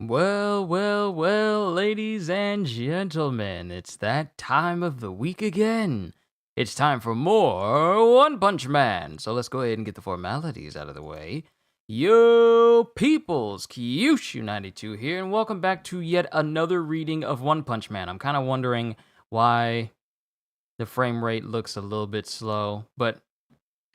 Well, ladies and gentlemen, it's that time of the week again. It's time for more One Punch Man. So let's go ahead and get the formalities out of the way. Yo, peoples, Kyushu92 here, and welcome back to yet another reading of One Punch Man. I'm kind of wondering why the frame rate looks a little bit slow, but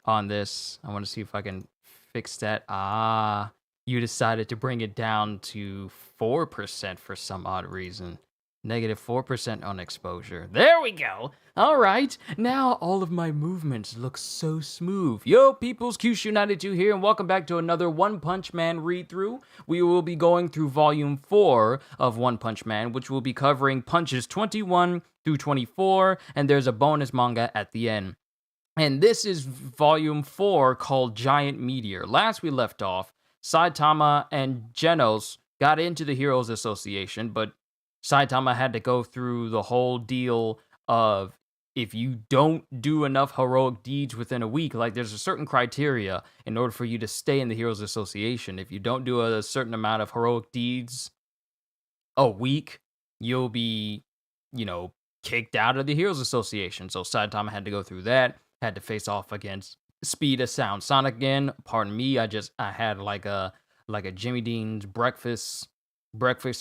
on this, I want to see if I can fix that. You decided to bring it down to 4% for some odd reason. Negative 4% on exposure. There we go. All right. Now all of my movements look so smooth. Yo, peoples, Kyushu92 here, and welcome back to another One Punch Man read-through. We will be going through Volume 4 of One Punch Man, which will be covering punches 21 through 24, and there's a bonus manga at the end. And this is Volume 4 called Giant Meteor. Last we left off, Saitama and Genos got into the Heroes Association, but Saitama had to go through the whole deal of if you don't do enough heroic deeds within a week, like there's a certain criteria in order for you to stay in the Heroes Association. If you don't do a certain amount of heroic deeds a week, you'll be, kicked out of the Heroes Association. So Saitama had to go through that, had to face off against Speed of Sound Sonic again. Pardon me, I had like a Jimmy Dean's breakfast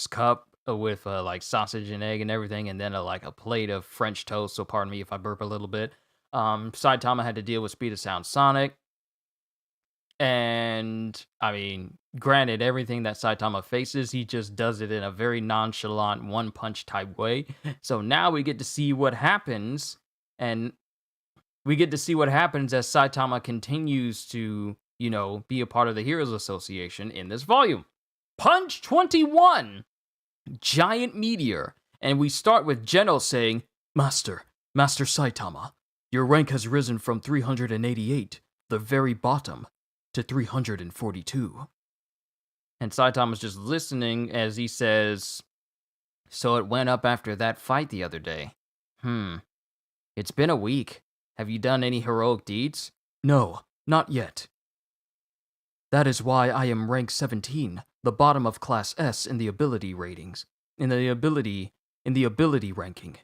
cup with like sausage and egg and everything, and then like a plate of French toast. So pardon me if I burp a little bit. Saitama had to deal with Speed of Sound Sonic, and I mean, granted, everything that Saitama faces, he just does it in a very nonchalant one punch type way. So now we get to see what happens, and we get to see what happens as Saitama continues to, be a part of the Heroes Association in this volume. Punch 21, Giant Meteor. And we start with Genos saying, Master Saitama, your rank has risen from 388, the very bottom, to 342. And Saitama's just listening as he says, so it went up after that fight the other day. It's been a week. Have you done any heroic deeds? No, not yet. That is why I am rank 17, the bottom of Class S in the ability ratings, in the ability ranking.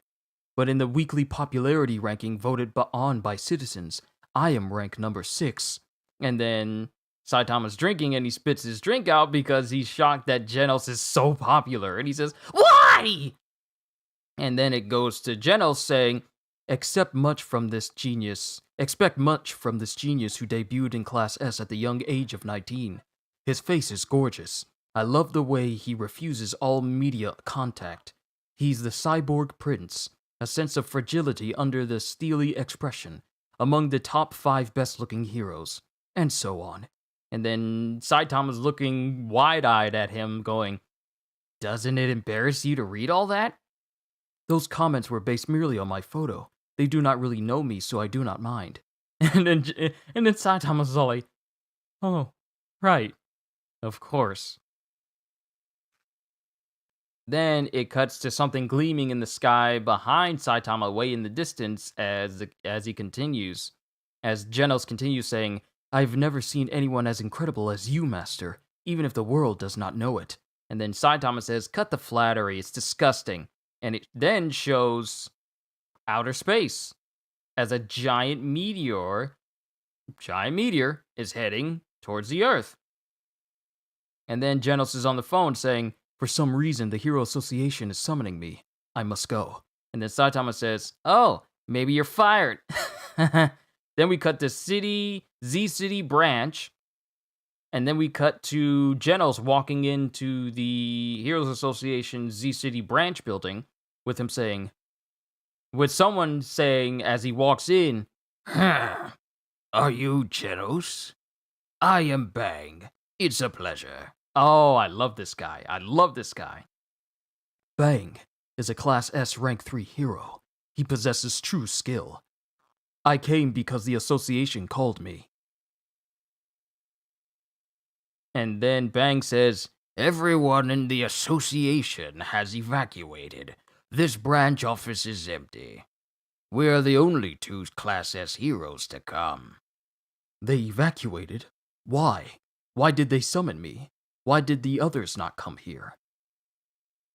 But in the weekly popularity ranking voted on by citizens, I am rank number 6. And then Saitama's drinking and he spits his drink out because he's shocked that Genos is so popular. And he says, why? And then it goes to Genos saying, expect much from this genius who debuted in Class S at the young age of 19. His face is gorgeous. I love the way he refuses all media contact. He's the cyborg prince, a sense of fragility under the steely expression, among the top 5 best-looking heroes, and so on. And then Saitama's looking wide-eyed at him, going, doesn't it embarrass you to read all that? Those comments were based merely on my photo. They do not really know me, so I do not mind. And then Saitama's all like, oh, right, of course. Then it cuts to something gleaming in the sky behind Saitama way in the distance as he continues. As Genos continues saying, I've never seen anyone as incredible as you, Master, even if the world does not know it. And then Saitama says, cut the flattery, it's disgusting. And it then shows outer space as a giant meteor is heading towards the Earth. And then Genos is on the phone saying, for some reason, the Hero Association is summoning me. I must go. And then Saitama says, oh, maybe you're fired. Then we cut to Z-City branch. And then we cut to Genos walking into the Heroes Association Z-City branch building with someone saying as he walks in, are you Genos? I am Bang. It's a pleasure. Oh, I love this guy. Bang is a Class S rank 3 hero. He possesses true skill. I came because the association called me. And then Bang says, everyone in the association has evacuated. This branch office is empty. We are the only 2 Class S heroes to come. They evacuated? Why? Why did they summon me? Why did the others not come here?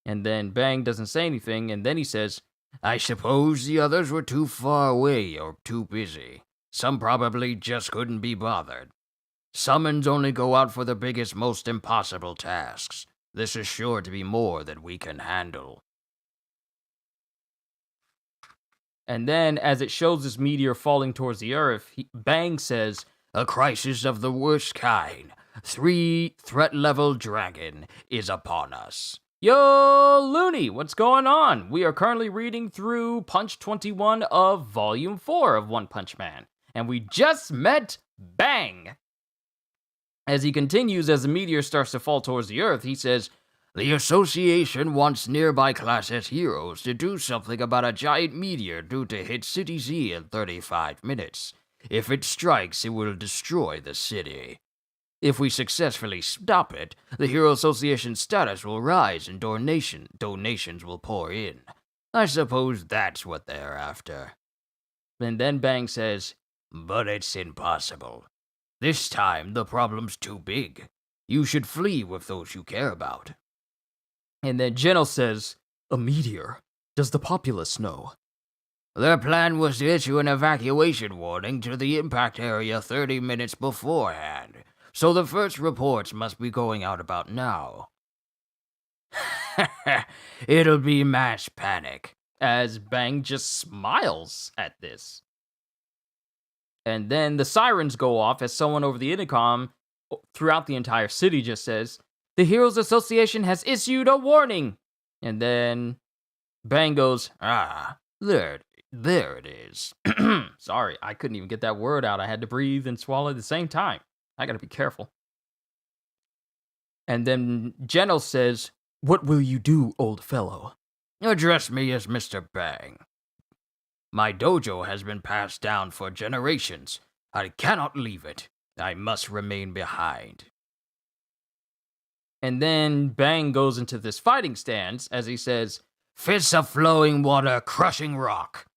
And then Bang doesn't say anything, and then he says, I suppose the others were too far away or too busy. Some probably just couldn't be bothered. Summons only go out for the biggest, most impossible tasks. This is sure to be more than we can handle. And then, as it shows this meteor falling towards the Earth, Bang says, a crisis of the worst kind. 3 threat-level dragon is upon us. Yo, Looney, what's going on? We are currently reading through Punch 21 of Volume 4 of One Punch Man. And we just met Bang. As he continues, as the meteor starts to fall towards the Earth, he says, the Association wants nearby Class S heroes to do something about a giant meteor due to hit City Z in 35 minutes. If it strikes, it will destroy the city. If we successfully stop it, the Hero Association's status will rise and donations will pour in. I suppose that's what they're after. And then Bang says, but it's impossible. This time, the problem's too big. You should flee with those you care about. And then Geno says, a meteor. Does the populace know? Their plan was to issue an evacuation warning to the impact area 30 minutes beforehand, so the first reports must be going out about now. It'll be mass panic. As Bang just smiles at this. And then the sirens go off as someone over the intercom throughout the entire city just says, the Heroes Association has issued a warning. And then Bang goes, there it is. Sorry, I couldn't even get that word out. I had to breathe and swallow at the same time. I gotta be careful. And then Geno says, what will you do, old fellow? Address me as Mr. Bang. My dojo has been passed down for generations. I cannot leave it. I must remain behind. And then Bang goes into this fighting stance as he says, fists of flowing water crushing rock.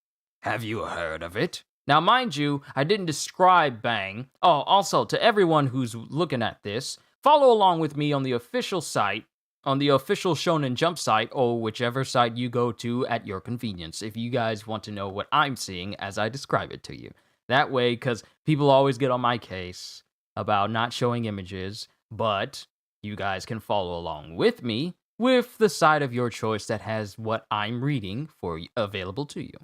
Have you heard of it? Now, mind you, I didn't describe Bang. Oh, also, to everyone who's looking at this, follow along with me on the official site, on the official Shonen Jump site, or whichever site you go to at your convenience, if you guys want to know what I'm seeing as I describe it to you. That way, because people always get on my case about not showing images, but you guys can follow along with me with the site of your choice that has what I'm reading for available to you.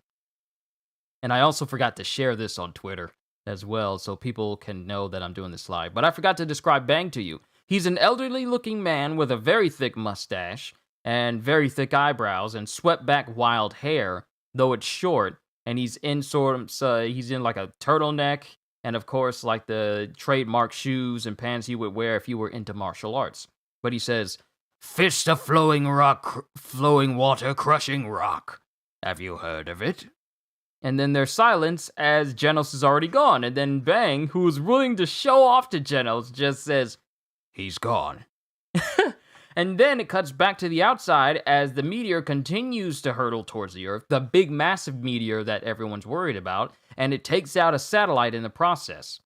And I also forgot to share this on Twitter as well, so people can know that I'm doing this live. But I forgot to describe Bang to you. He's an elderly-looking man with a very thick mustache and very thick eyebrows and swept-back wild hair, though it's short. And he's in he's in like a turtleneck and, of course, like the trademark shoes and pants you would wear if you were into martial arts. But he says, fist of flowing water crushing rock. Have you heard of it? And then there's silence as Genos is already gone. And then Bang, who is willing to show off to Genos, just says, he's gone. And then it cuts back to the outside as the meteor continues to hurtle towards the Earth, the big massive meteor that everyone's worried about, and it takes out a satellite in the process.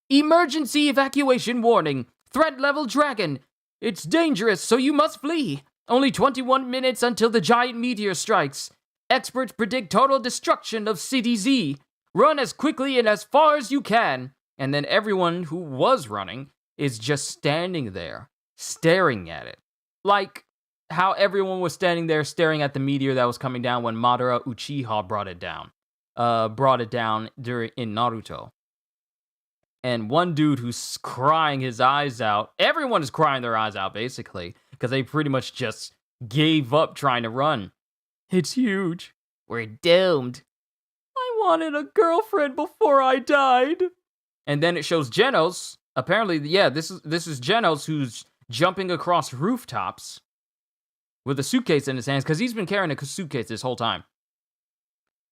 Emergency evacuation warning. Threat level dragon. It's dangerous, so you must flee. Only 21 minutes until the giant meteor strikes. Experts predict total destruction of City Z. Run as quickly and as far as you can. And then everyone who was running is just standing there, staring at it. Like how everyone was standing there staring at the meteor that was coming down when Madara Uchiha brought it down in Naruto. And one dude who's crying his eyes out, everyone is crying their eyes out basically, because they pretty much just gave up trying to run. It's huge. We're doomed. I wanted a girlfriend before I died. And then it shows Genos. Apparently, yeah, this is Genos who's jumping across rooftops with a suitcase in his hands, because he's been carrying a suitcase this whole time.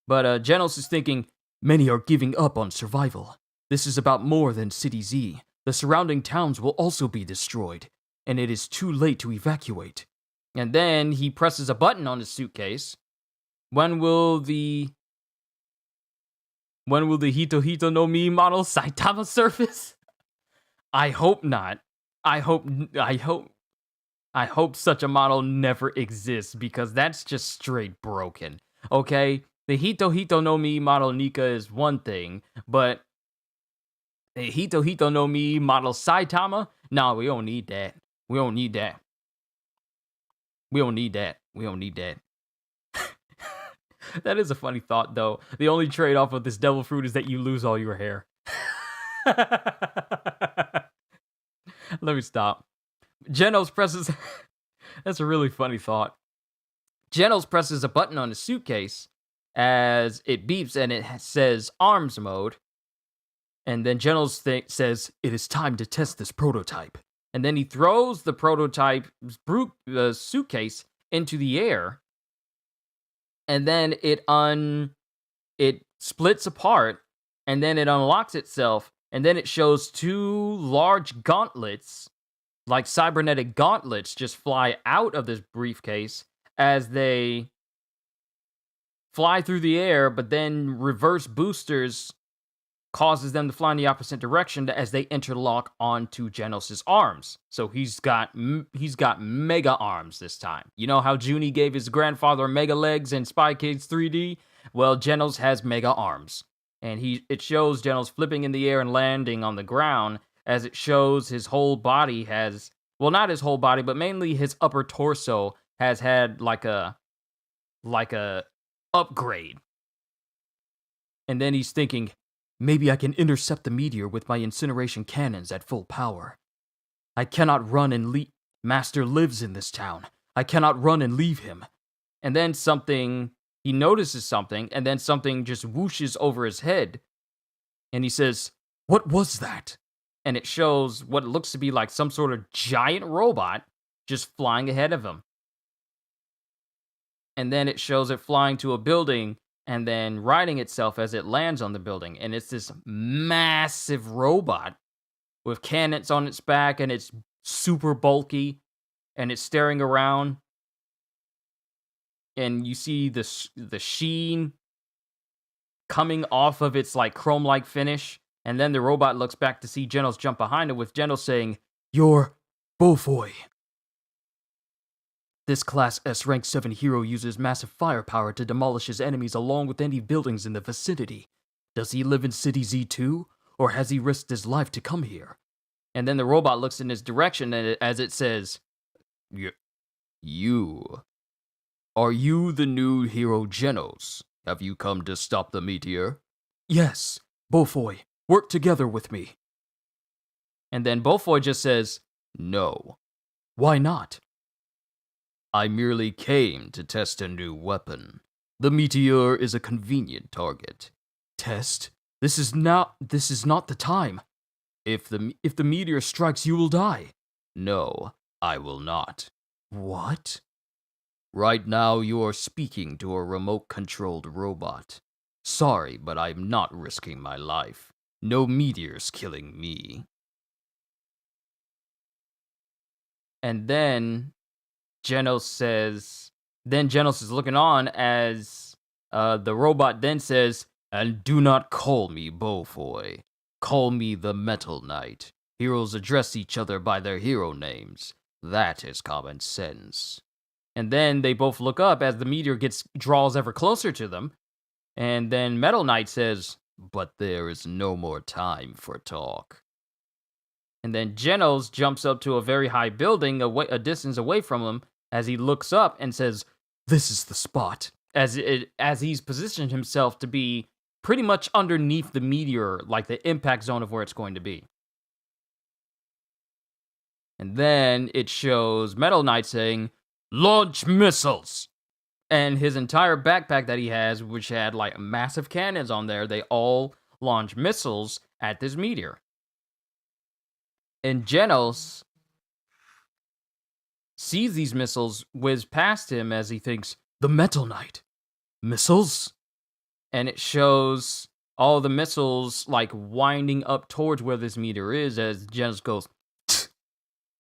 But Genos is thinking, many are giving up on survival. This is about more than City Z. The surrounding towns will also be destroyed, and it is too late to evacuate. And then he presses a button on his suitcase. When will the Hito Hito no Mi model Saitama surface? I hope not. I hope I hope such a model never exists because that's just straight broken. Okay? The Hito no Mi model Nika is one thing, but the Hito no Mi model Saitama? No, we don't need that. We don't need that. We don't need that. We don't need that. That is a funny thought, though. The only trade off of this devil fruit is that you lose all your hair. Let me stop. Genos presses. That's a really funny thought. Genos presses a button on his suitcase as it beeps and it says arms mode. And then Genos says, "It is time to test this prototype." And then he throws the prototype suitcase into the air. And then it splits apart. And then it unlocks itself. And then it shows two large gauntlets, like cybernetic gauntlets, just fly out of this briefcase as they fly through the air, but then reverse boosters causes them to fly in the opposite direction as they interlock onto Genos' arms. So he's got mega arms this time. You know how Junie gave his grandfather mega legs in Spy Kids 3D? Well, Genos has mega arms. And it shows Genos flipping in the air and landing on the ground, as it shows his whole body has, well, not his whole body, but mainly his upper torso has had like a upgrade. And then he's thinking, maybe I can intercept the meteor with my incineration cannons at full power. I cannot run and leave. Master lives in this town. I cannot run and leave him. And then he notices something, and then something just whooshes over his head. And he says, "What was that?" And it shows what looks to be like some sort of giant robot just flying ahead of him. And then it shows it flying to a building and then righting itself as it lands on the building. And it's this massive robot with cannons on its back, and it's super bulky, and it's staring around. And you see the sheen coming off of its like chrome-like finish. And then the robot looks back to see Genos jump behind it, with Genos saying, "You're Beaufoy." This Class S Rank 7 hero uses massive firepower to demolish his enemies along with any buildings in the vicinity. Does he live in City Z2, or has he risked his life to come here? And then the robot looks in his direction as it says, You. Are you the new hero Genos? Have you come to stop the meteor? Yes, Beaufoy, work together with me. And then Beaufoy just says, No. Why not? I merely came to test a new weapon. The meteor is a convenient target. Test? This is not the time. If the meteor strikes, you will die. No, I will not. What? Right now, you are speaking to a remote-controlled robot. Sorry, but I'm not risking my life. No meteor's killing me. And then Genos is looking on as the robot then says, "And do not call me Beaufoy. Call me the Metal Knight. Heroes address each other by their hero names. That is common sense." And then they both look up as the meteor draws ever closer to them. And then Metal Knight says, "But there is no more time for talk." And then Genos jumps up to a very high building a distance away from him as he looks up and says, "This is the spot." As he's positioned himself to be pretty much underneath the meteor, like the impact zone of where it's going to be. And then it shows Metal Knight saying, "Launch missiles!" And his entire backpack that he has, which had like massive cannons on there, they all launch missiles at this meteor. And Genos sees these missiles whiz past him as he thinks, "The Metal Knight. Missiles?" And it shows all the missiles like winding up towards where this meteor is as Genos goes,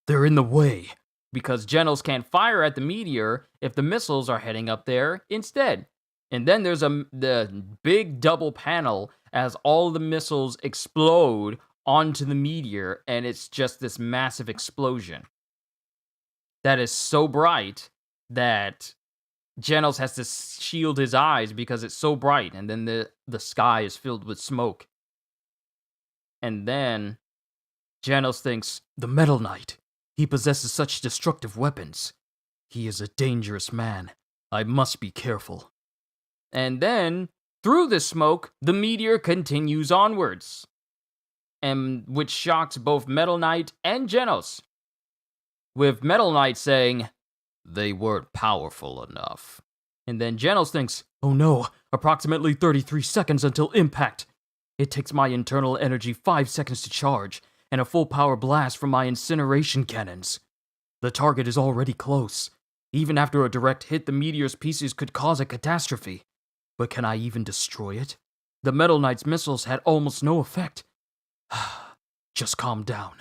"They're in the way." Because Genos can't fire at the meteor if the missiles are heading up there instead. And then there's the big double panel as all the missiles explode onto the meteor, and it's just this massive explosion. that is so bright that Genos has to shield his eyes because it's so bright, and then the sky is filled with smoke. And then Genos thinks, the Metal Knight, he possesses such destructive weapons. He is a dangerous man. I must be careful. And then, through the smoke, the meteor continues onwards, and which shocks both Metal Knight and Genos, with Metal Knight saying, they weren't powerful enough. And then Genos thinks, oh no, approximately 33 seconds until impact. It takes my internal energy 5 seconds to charge, and a full power blast from my incineration cannons. The target is already close. Even after a direct hit, the meteor's pieces could cause a catastrophe. But can I even destroy it? The Metal Knight's missiles had almost no effect. Just calm down.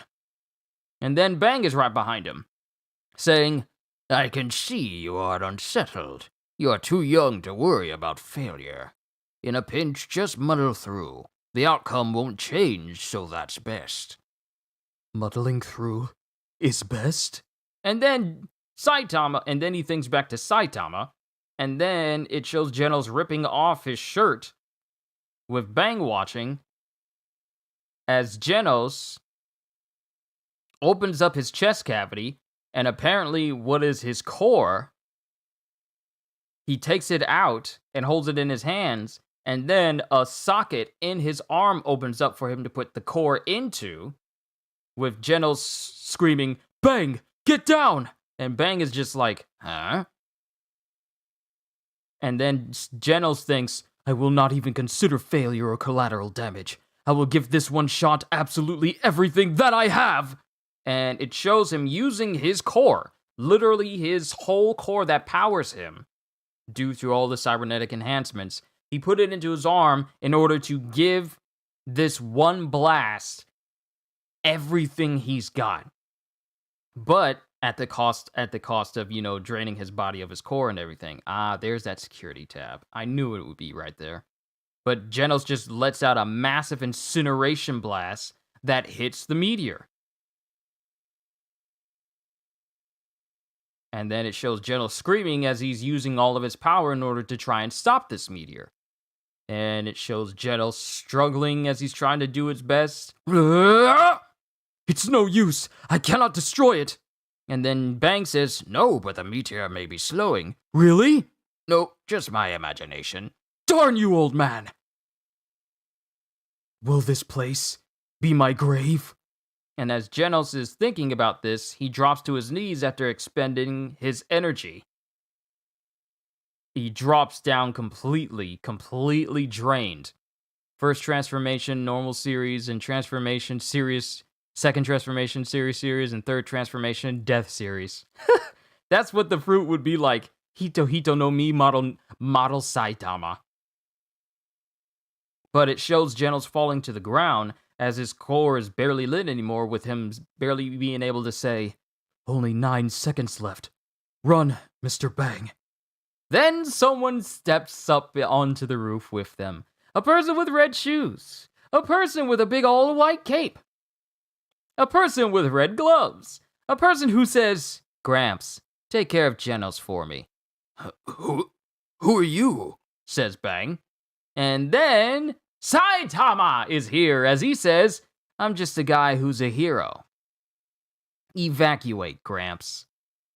And then Bang is right behind him, saying, I can see you are unsettled. You are too young to worry about failure. In a pinch, just muddle through. The outcome won't change, so that's best. Muddling through is best? And then Saitama, and then he thinks back to Saitama, and then it shows Genos ripping off his shirt with Bang watching as Genos opens up his chest cavity, and apparently what is his core, he takes it out and holds it in his hands, and then a socket in his arm opens up for him to put the core into, with Genos screaming, Bang, get down! And Bang is just like, huh? And then Genos thinks, I will not even consider failure or collateral damage. I will give this one shot absolutely everything that I have! And it shows him using his core, literally his whole core that powers him, due to all the cybernetic enhancements. He put it into his arm in order to give this one blast everything he's got. But at the cost of, draining his body of his core and everything. There's that security tab. I knew it would be right there. But Genos just lets out a massive incineration blast that hits the meteor. And then it shows Genos screaming as he's using all of his power in order to try and stop this meteor. And it shows Genos struggling as he's trying to do his best. It's no use. I cannot destroy it. And then Bang says, no, but the meteor may be slowing. Really? No, just my imagination. Darn you, old man. Will this place be my grave? And as Genos is thinking about this, he drops to his knees after expending his energy. He drops down completely drained. First transformation, normal series, and transformation, serious. Second transformation, series, and third transformation, death series. That's what the fruit would be like. Hito no Mi model Saitama. But it shows Genos falling to the ground as his core is barely lit anymore, with him barely being able to say, only 9 seconds left. Run, Mr. Bang. Then someone steps up onto the roof with them. A person with red shoes. A person with a big all-white cape. A person with red gloves. A person who says, Gramps, take care of Genos for me. Who are you? Says Bang. And then Saitama is here as he says, I'm just a guy who's a hero. Evacuate, Gramps.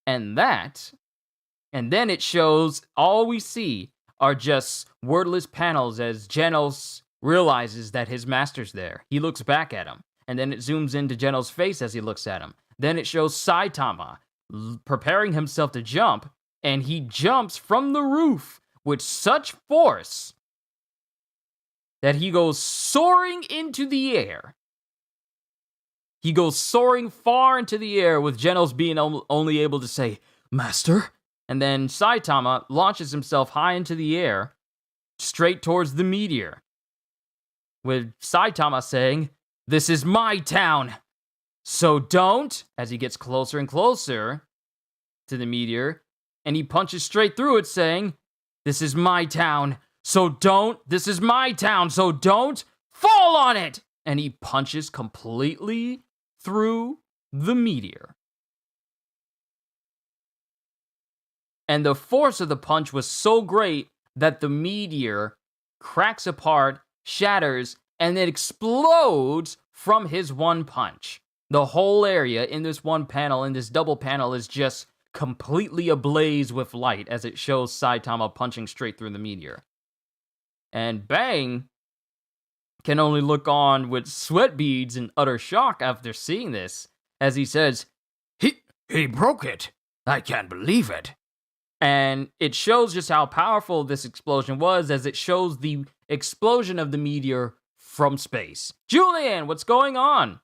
And then it shows all we see are just wordless panels as Genos realizes that his master's there. He looks back at him, and then it zooms into Genos' face as he looks at him. Then it shows Saitama preparing himself to jump, and he jumps from the roof with such force that he goes soaring into the air. He goes soaring far into the air, with Genos being only able to say, Master? And then Saitama launches himself high into the air, straight towards the meteor, with Saitama saying, This is my town, so don't, as he gets closer and closer to the meteor, and he punches straight through it saying, This is my town, so don't, this is my town, so don't fall on it! And he punches completely through the meteor. And the force of the punch was so great that the meteor cracks apart, shatters, and it explodes from his one punch. The whole area in this one panel, in this double panel, is just completely ablaze with light as it shows Saitama punching straight through the meteor. And Bang can only look on with sweat beads in utter shock after seeing this, as he says, He broke it! I can't believe it! And it shows just how powerful this explosion was, as it shows the explosion of the meteor from space. Julian, what's going on?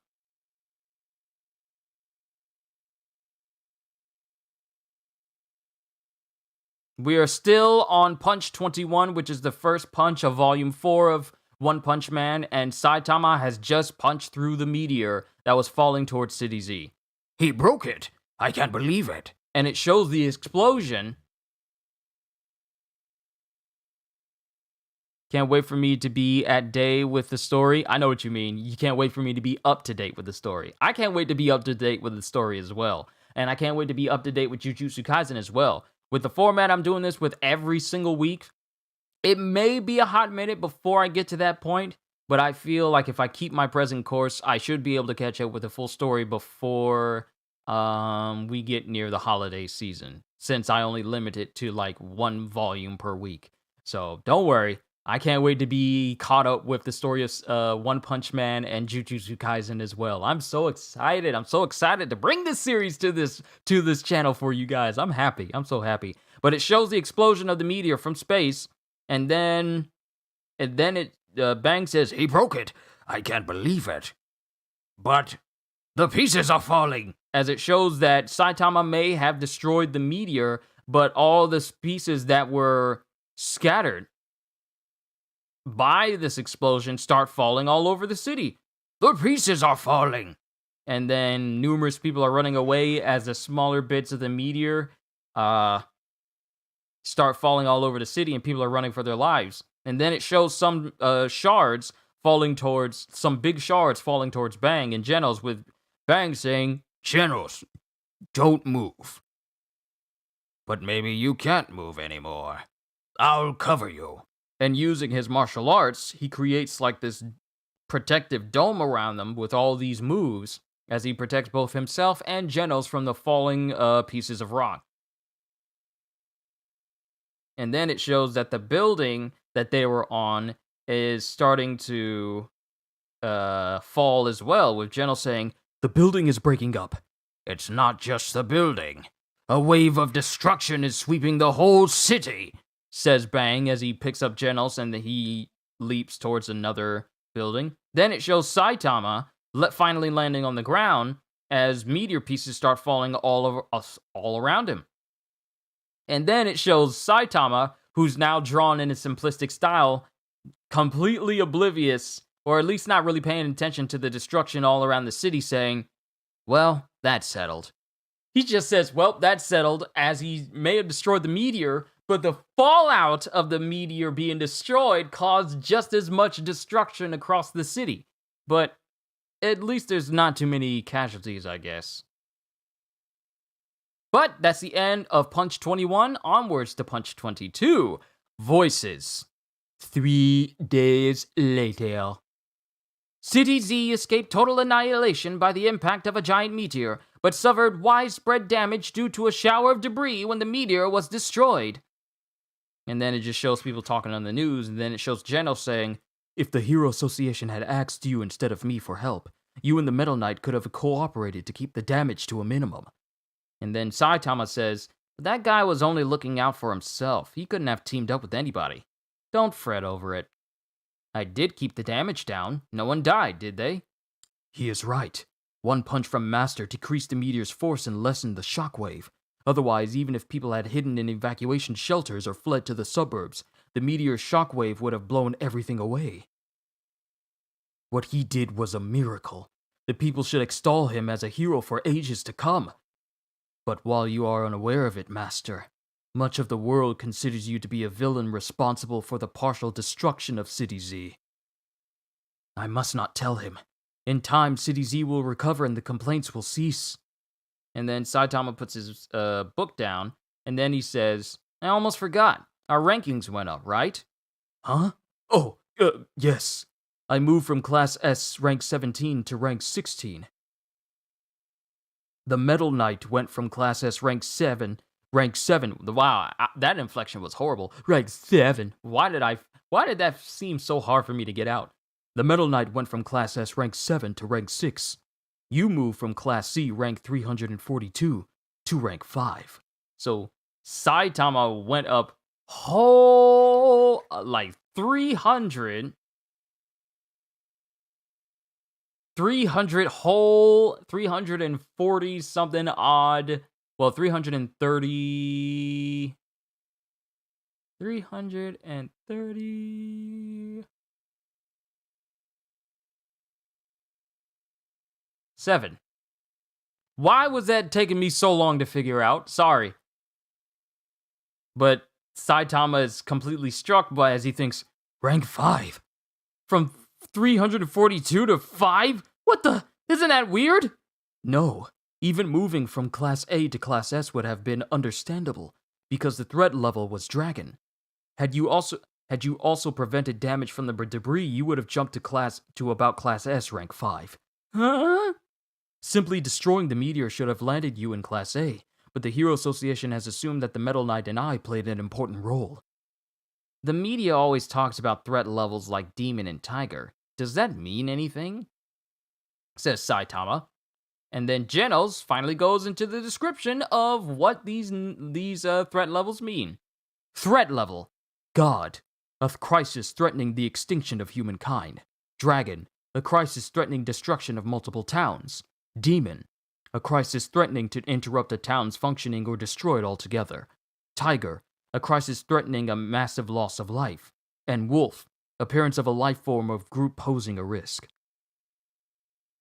We are still on Punch 21, which is the first punch of Volume 4 of One Punch Man, and Saitama has just punched through the meteor that was falling towards City Z. He broke it! I can't believe it! And it shows the explosion. Can't wait for me to be at day with the story. I know what you mean. You can't wait for me to be up to date with the story. I can't wait to be up to date with the story as well. And I can't wait to be up to date with Jujutsu Kaisen as well. With the format I'm doing this with every single week, it may be a hot minute before I get to that point, but I feel like if I keep my present course, I should be able to catch up with the full story before we get near the holiday season, since I only limit it to like 1 volume per week. So don't worry. I can't wait to be caught up with the story of One Punch Man and Jujutsu Kaisen as well. I'm so excited. I'm so excited to bring this series to this channel for you guys. I'm happy. I'm so happy. But it shows the explosion of the meteor from space, and then Bang says, he broke it. I can't believe it. But the pieces are falling. As it shows that Saitama may have destroyed the meteor, but all the pieces that were scattered by this explosion start falling all over the city. The pieces are falling. And then numerous people are running away as the smaller bits of the meteor start falling all over the city, and people are running for their lives. And then it shows some shards falling towards, some big shards falling towards Bang and Genos, with Bang saying, Genos, don't move. But maybe you can't move anymore. I'll cover you. And using his martial arts, he creates like this protective dome around them with all these moves, as he protects both himself and Genos from the falling pieces of rock. And then it shows that the building that they were on is starting to fall as well, with Genos saying, the building is breaking up. It's not just the building. A wave of destruction is sweeping the whole city, says Bang as he picks up Genos and he leaps towards another building. Then it shows Saitama finally landing on the ground as meteor pieces start falling all around him. And then it shows Saitama, who's now drawn in a simplistic style, completely oblivious, or at least not really paying attention to the destruction all around the city, saying, well, that's settled. He just says, well, that's settled, as he may have destroyed the meteor, but the fallout of the meteor being destroyed caused just as much destruction across the city. But at least there's not too many casualties, I guess. But that's the end of Punch 21. Onwards to Punch 22. Voices. 3 days later. City Z escaped total annihilation by the impact of a giant meteor, but suffered widespread damage due to a shower of debris when the meteor was destroyed. And then it just shows people talking on the news, and then it shows Genos saying, if the Hero Association had asked you instead of me for help, you and the Metal Knight could have cooperated to keep the damage to a minimum. And then Saitama says, that guy was only looking out for himself. He couldn't have teamed up with anybody. Don't fret over it. I did keep the damage down. No one died, did they? He is right. One punch from Master decreased the meteor's force and lessened the shockwave. Otherwise, even if people had hidden in evacuation shelters or fled to the suburbs, the meteor's shockwave would have blown everything away. What he did was a miracle. The people should extol him as a hero for ages to come. But while you are unaware of it, Master, much of the world considers you to be a villain responsible for the partial destruction of City Z. I must not tell him. In time, City Z will recover and the complaints will cease. And then Saitama puts his book down, And then he says, I almost forgot. Our rankings went up, right? Huh? Oh, yes. I moved from Class S rank 17 to rank 16. The Metal Knight went from Class S rank 7. Wow, that inflection was horrible. Rank 7. Why did that seem so hard for me to get out? The Metal Knight went from Class S rank 7 to rank 6. You moved from Class C rank 342 to rank 5. So Saitama went up whole like 300 whole 340 something odd. Well, 330 7. Why was that taking me so long to figure out? Sorry. But Saitama is completely struck by as he thinks, rank 5? From 342 to 5? What the? Isn't that weird? No. Even moving from Class A to Class S would have been understandable, because the threat level was Dragon. Had you also prevented damage from the debris, you would have jumped to about Class S rank 5. Huh? Simply destroying the meteor should have landed you in Class A, but the Hero Association has assumed that the Metal Knight and I played an important role. The media always talks about threat levels like Demon and Tiger. Does that mean anything? Says Saitama. And then Genos finally goes into the description of what these threat levels mean. Threat level: God, a crisis threatening the extinction of humankind. Dragon, a crisis threatening destruction of multiple towns. Demon, a crisis threatening to interrupt a town's functioning or destroy it altogether. Tiger, a crisis threatening a massive loss of life. And Wolf, appearance of a life form of group posing a risk.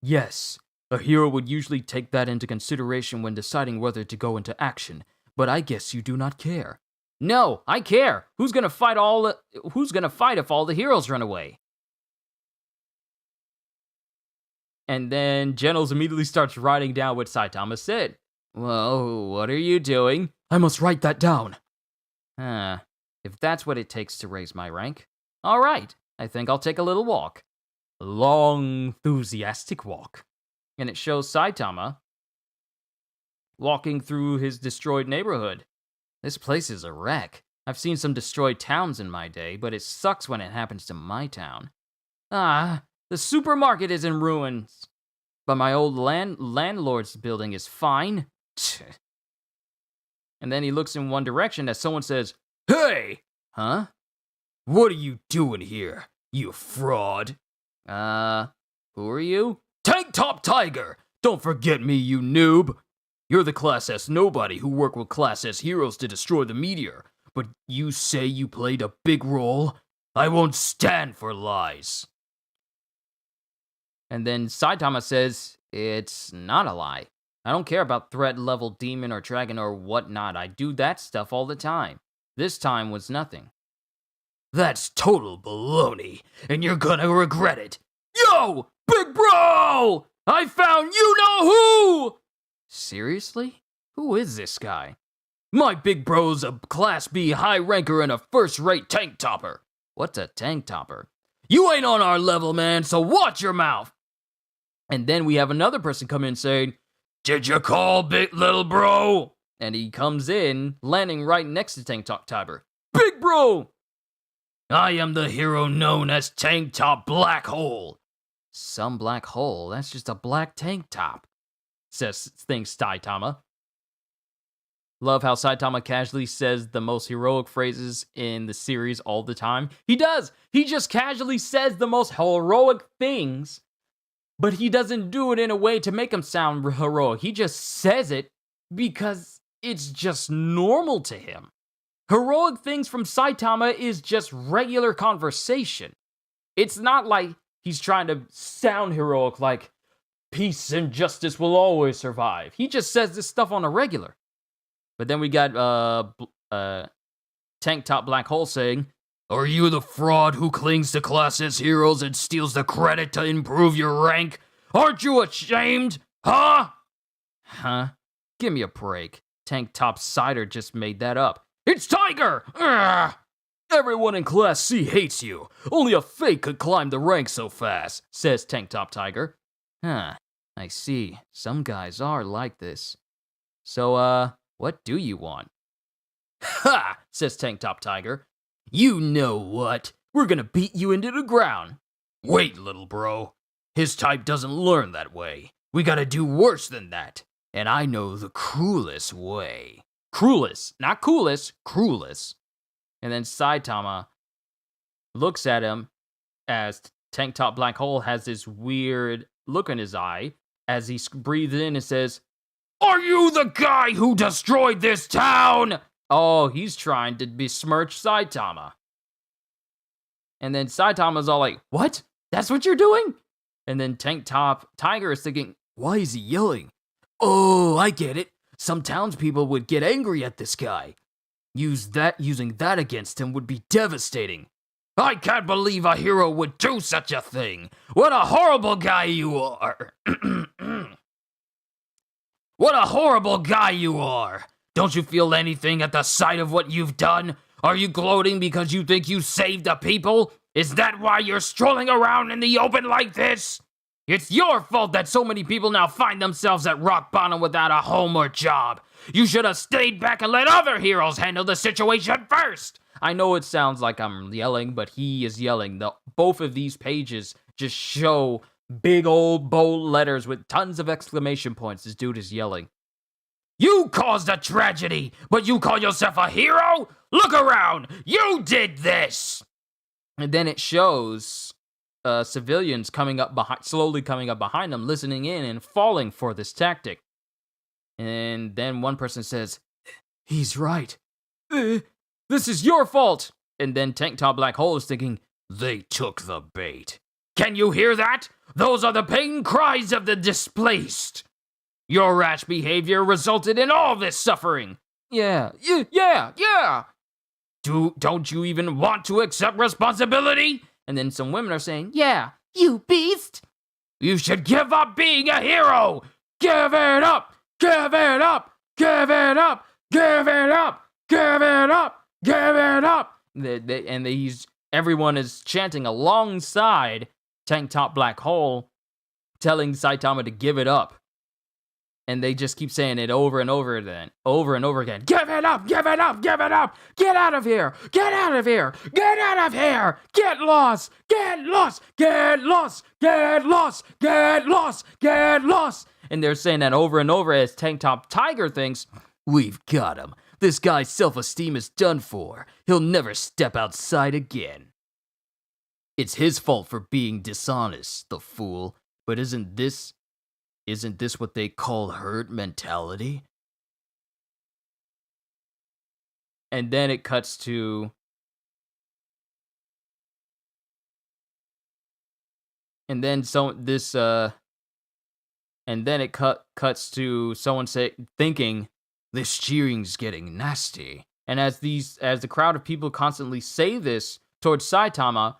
Yes, a hero would usually take that into consideration when deciding whether to go into action, but I guess you do not care. No, I care. Who's gonna fight if all the heroes run away? And then Genos immediately starts writing down what Saitama said. Well, what are you doing? I must write that down. If that's what it takes to raise my rank. All right, I think I'll take a little walk. A long, enthusiastic walk. And it shows Saitama walking through his destroyed neighborhood. This place is a wreck. I've seen some destroyed towns in my day, but it sucks when it happens to my town. The supermarket is in ruins. But my old landlord's building is fine. And then he looks in one direction as someone says, Hey! Huh? What are you doing here, you fraud? Who are you? Tank Top Tiger! Don't forget me, you noob! You're the Class S nobody who worked with Class S heroes to destroy the meteor, but you say you played a big role? I won't stand for lies. And then Saitama says, it's not a lie. I don't care about threat level demon or dragon or whatnot. I do that stuff all the time. This time was nothing. That's total baloney, and you're gonna regret it. Yo, big bro! I found you-know-who! Seriously? Who is this guy? My big bro's a Class B high ranker and a first-rate tank topper. What's a tank topper? You ain't on our level, man, so watch your mouth. And then we have another person come in saying, Did you call, big little bro? And he comes in, landing right next to Tank Top Tiger. Big bro! I am the hero known as Tank Top Black Hole. Some black hole? That's just a black tank top, thinks Saitama. Love how Saitama casually says the most heroic phrases in the series all the time. He does! He just casually says the most heroic things, but he doesn't do it in a way to make him sound heroic. He just says it because it's just normal to him. Heroic things from Saitama is just regular conversation. It's not like he's trying to sound heroic like, peace and justice will always survive. He just says this stuff on a regular. But then we got Tank Top Black Hole saying, Are you the fraud who clings to Class S heroes and steals the credit to improve your rank? Aren't you ashamed? Huh? Huh? Give me a break. Tank Top Cider just made that up. It's Tiger! Ugh! Everyone in Class C hates you. Only a fake could climb the ranks so fast, says Tank Top Tiger. Huh, I see. Some guys are like this. So, what do you want? Ha! Says Tank Top Tiger. You know what? We're gonna beat you into the ground. Wait, little bro. His type doesn't learn that way. We gotta do worse than that. And I know the cruelest way. Cruelest, not coolest, cruelest. And then Saitama looks at him as Tank Top Black Hole has this weird look in his eye as he breathes in and says, "Are you the guy who destroyed this town?" Oh, he's trying to besmirch Saitama. And then Saitama's all like, what? That's what you're doing? And then Tank Top Tiger is thinking, why is he yelling? Oh, I get it. Some townspeople would get angry at this guy. Using that against him would be devastating. I can't believe a hero would do such a thing. What a horrible guy you are. What a horrible guy you are. Don't you feel anything at the sight of what you've done? Are you gloating because you think you saved the people? Is that why you're strolling around in the open like this? It's your fault that so many people now find themselves at rock bottom without a home or job. You should have stayed back and let other heroes handle the situation first. I know it sounds like I'm yelling, but he is yelling. Both of these pages just show big old bold letters with tons of exclamation points. This dude is yelling. You caused a tragedy, but you call yourself a hero? Look around! You did this! And then it shows civilians slowly coming up behind them, listening in and falling for this tactic. And then one person says, he's right. This is your fault. And then Tank Top Black Hole is thinking, they took the bait. Can you hear that? Those are the pain cries of the displaced. Your rash behavior resulted in all this suffering. Yeah. Don't you even want to accept responsibility? And then some women are saying, yeah, you beast. You should give up being a hero. Give it up. Give it up. Give it up. Give it up. Give it up. Give it up. Everyone is chanting alongside Tank Top Black Hole, telling Saitama to give it up. And they just keep saying it over and over again. Give it up, give it up, give it up. Get out of here, get out of here, get out of here. Get lost, get lost, get lost, get lost, get lost, get lost. And they're saying that over and over as Tank Top Tiger thinks, we've got him. This guy's self-esteem is done for. He'll never step outside again. It's his fault for being dishonest, the fool. But isn't this what they call herd mentality? And then it cuts to... And then it cuts to someone thinking, this cheering's getting nasty. And as the crowd of people constantly say this towards Saitama,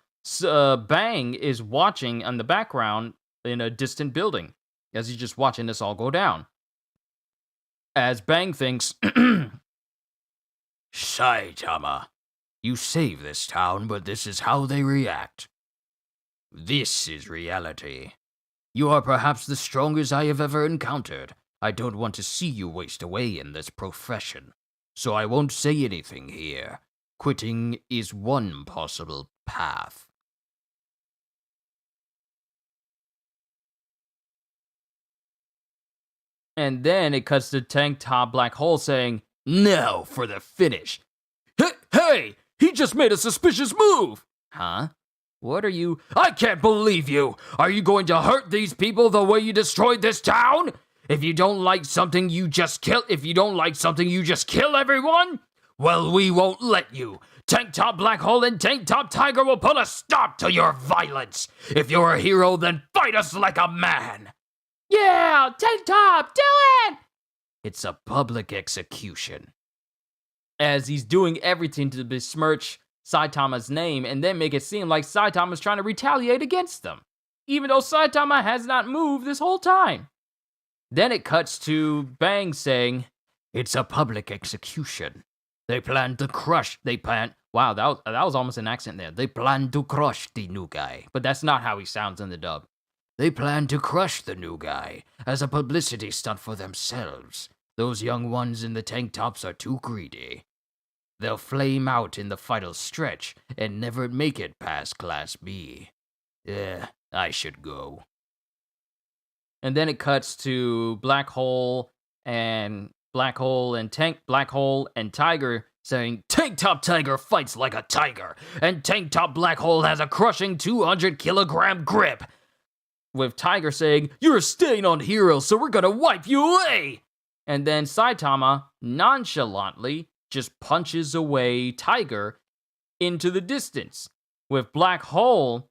Bang is watching in the background in a distant building, as he's just watching this all go down. As Bang thinks, Saitama, you save this town, but this is how they react. This is reality. You are perhaps the strongest I have ever encountered. I don't want to see you waste away in this profession, so I won't say anything here. Quitting is one possible path. And then it cuts to Tank Top Black Hole saying, now for the finish. Hey, he just made a suspicious move. Huh? What are you? I can't believe you. Are you going to hurt these people the way you destroyed this town? If you don't like something, you just kill. If you don't like something, you just kill everyone? Well, we won't let you. Tank Top Black Hole and Tank Top Tiger will put a stop to your violence. If you're a hero, then fight us like a man. Yeah, Tank Top, do it! It's a public execution. As he's doing everything to besmirch Saitama's name and then make it seem like Saitama's trying to retaliate against them, even though Saitama has not moved this whole time. Then it cuts to Bang saying, It's a public execution. They plan to crush. Wow, that was almost an accent there. They plan to crush the new guy. But that's not how he sounds in the dub. They plan to crush the new guy as a publicity stunt for themselves. Those young ones in the tank tops are too greedy. They'll flame out in the final stretch and never make it past Class B. I should go. And then it cuts to Black Hole and Tiger saying, "Tank Top Tiger fights like a tiger, and Tank Top Black Hole has a crushing 200-kilogram grip." With Tiger saying, "You're a stain on Hero, so we're gonna wipe you away!" And then Saitama nonchalantly just punches away Tiger into the distance. With Black Hole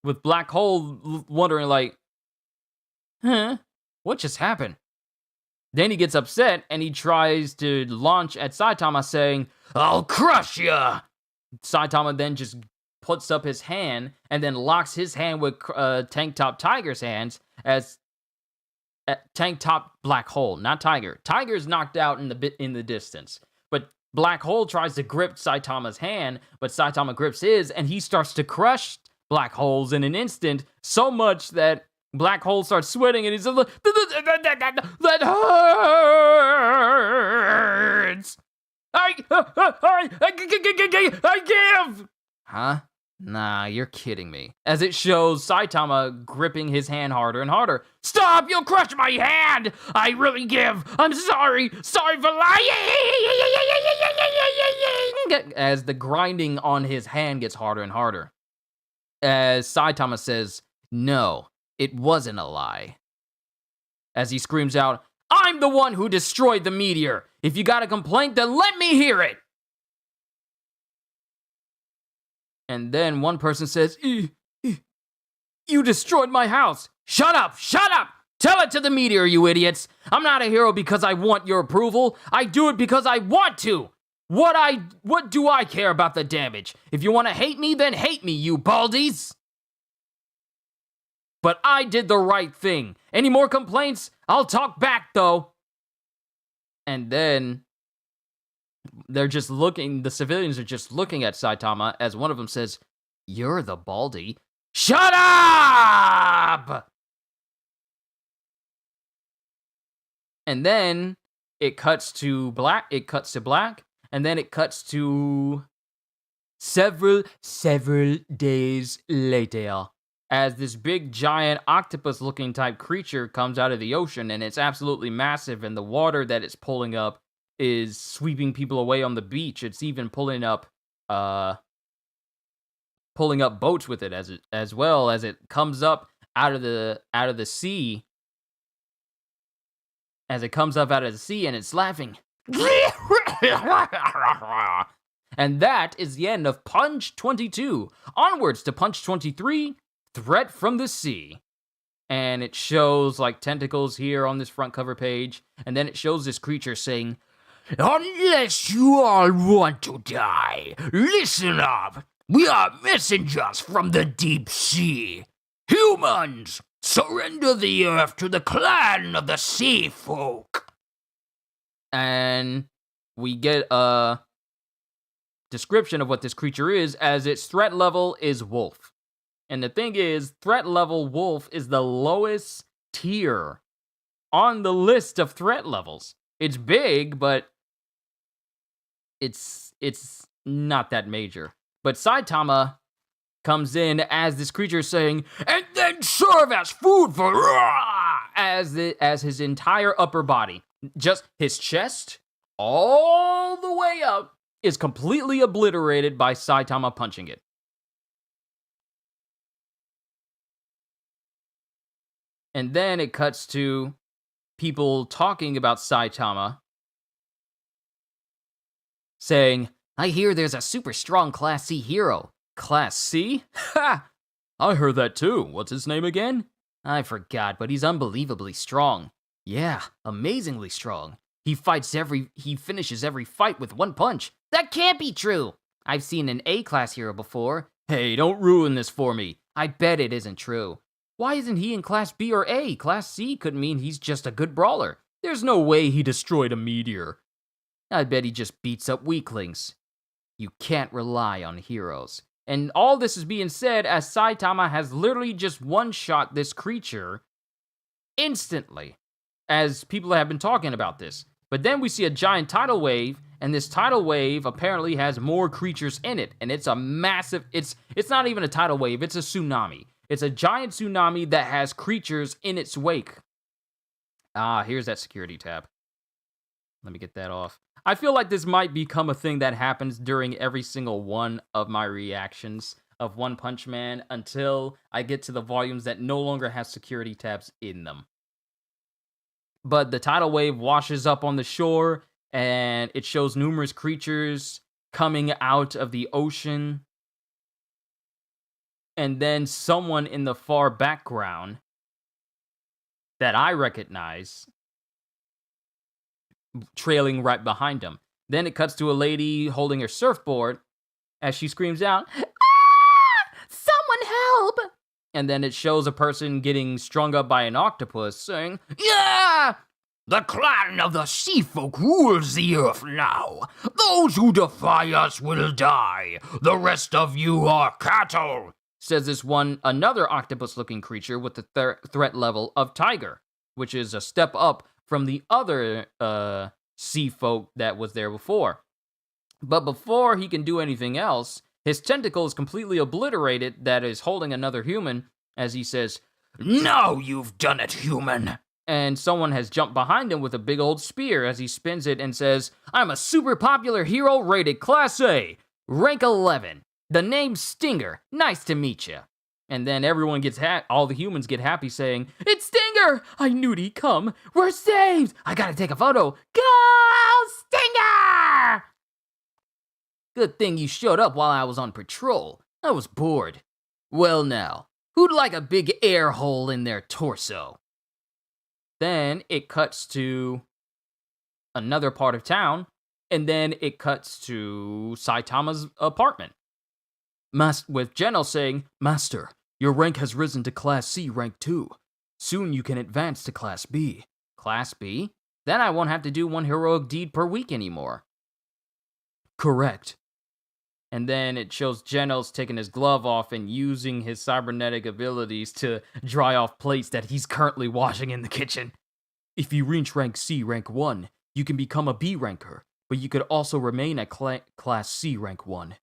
wondering like, what just happened? Then he gets upset and he tries to launch at Saitama saying, "I'll crush ya!" Saitama then just puts up his hand and then locks his hand with Tank Top Tiger's hands as Tank Top Black Hole, not Tiger. Tiger's knocked out in the distance. But Black Hole tries to grip Saitama's hand, but Saitama grips his and he starts to crush Black Holes in an instant, so much that Black Hole starts sweating and he's like, "That hurts! I give!" Huh? Nah, you're kidding me. As it shows Saitama gripping his hand harder and harder. "Stop! You'll crush my hand! I really give! I'm sorry! Sorry for lying!" As the grinding on his hand gets harder and harder. As Saitama says, "No, it wasn't a lie." As he screams out, "I'm the one who destroyed the meteor! If you got a complaint, then let me hear it!" And then one person says, "You destroyed my house!" "Shut up! Shut up! Tell it to the meteor, you idiots! I'm not a hero because I want your approval. I do it because I want to! What do I care about the damage? If you want to hate me, then hate me, you baldies! But I did the right thing. Any more complaints? I'll talk back, though." And then the civilians are just looking at Saitama as one of them says, "You're the baldy." "Shut up!" And then it cuts to black, and then it cuts to several days later, as this big giant octopus-looking type creature comes out of the ocean, and it's absolutely massive, and the water that it's pulling up is sweeping people away on the beach. It's even pulling up boats with it as well as it comes up out of the sea. As it comes up out of the sea, and it's laughing. And that is the end of Punch 22. Onwards to Punch 23, Threat from the Sea. And it shows like tentacles here on this front cover page. And then it shows this creature saying, "Unless you all want to die, listen up. We are messengers from the deep sea. Humans, surrender the earth to the clan of the sea folk." And we get a description of what this creature is, as its threat level is wolf. And the thing is, threat level wolf is the lowest tier on the list of threat levels. It's big, but it's not that major. But Saitama comes in as this creature saying, "And then serve as food for," as his entire upper body, just his chest all the way up, is completely obliterated by Saitama punching it. And then it cuts to people talking about Saitama, saying, "I hear there's a super strong Class C hero." Class C? Ha! I heard that too. What's his name again? I forgot, but he's unbelievably strong. Yeah, amazingly strong. He finishes every fight with one punch. That can't be true. I've seen an A-class hero before. Hey, don't ruin this for me. I bet it isn't true. Why isn't he in Class B or A? Class C could mean he's just a good brawler. There's no way he destroyed a meteor. I bet he just beats up weaklings. You can't rely on heroes. And all this is being said as Saitama has literally just one-shot this creature instantly, as people have been talking about this. But then we see a giant tidal wave, and this tidal wave apparently has more creatures in it, and it's a massive, it's not even a tidal wave, it's a tsunami. It's a giant tsunami that has creatures in its wake. Here's that security tab. Let me get that off. I feel like this might become a thing that happens during every single one of my reactions of One Punch Man until I get to the volumes that no longer have security tabs in them. But the tidal wave washes up on the shore, and it shows numerous creatures coming out of the ocean. And then someone in the far background that I recognize trailing right behind him. Then it cuts to a lady holding her surfboard as she screams out, "Ah! Someone help!" And then it shows a person getting strung up by an octopus saying, "Yeah! The clan of the sea folk rules the earth now. Those who defy us will die. The rest of you are cattle," says another octopus-looking creature with the threat level of tiger, which is a step up from the other sea folk that was there before. But before he can do anything else, his tentacle is completely obliterated that is holding another human as he says, "Now you've done it, human." And someone has jumped behind him with a big old spear as he spins it and says, "I'm a super popular hero rated Class A, rank 11. The name's Stinger. Nice to meet you." And then everyone gets all the humans get happy saying, "It's Stinger! I knew he'd come. We're saved! I gotta take a photo. Go, Stinger!" "Good thing you showed up while I was on patrol. I was bored. Well now, who'd like a big air hole in their torso?" Then it cuts to another part of town, and then it cuts to Saitama's apartment. With Geno saying, "Master, your rank has risen to Class C, rank 2. Soon you can advance to Class B." Class B? Then I won't have to do one heroic deed per week anymore. Correct. And then it shows Genos taking his glove off and using his cybernetic abilities to dry off plates that he's currently washing in the kitchen. If you reach rank C, rank 1, you can become a B ranker, but you could also remain at Class C, rank 1.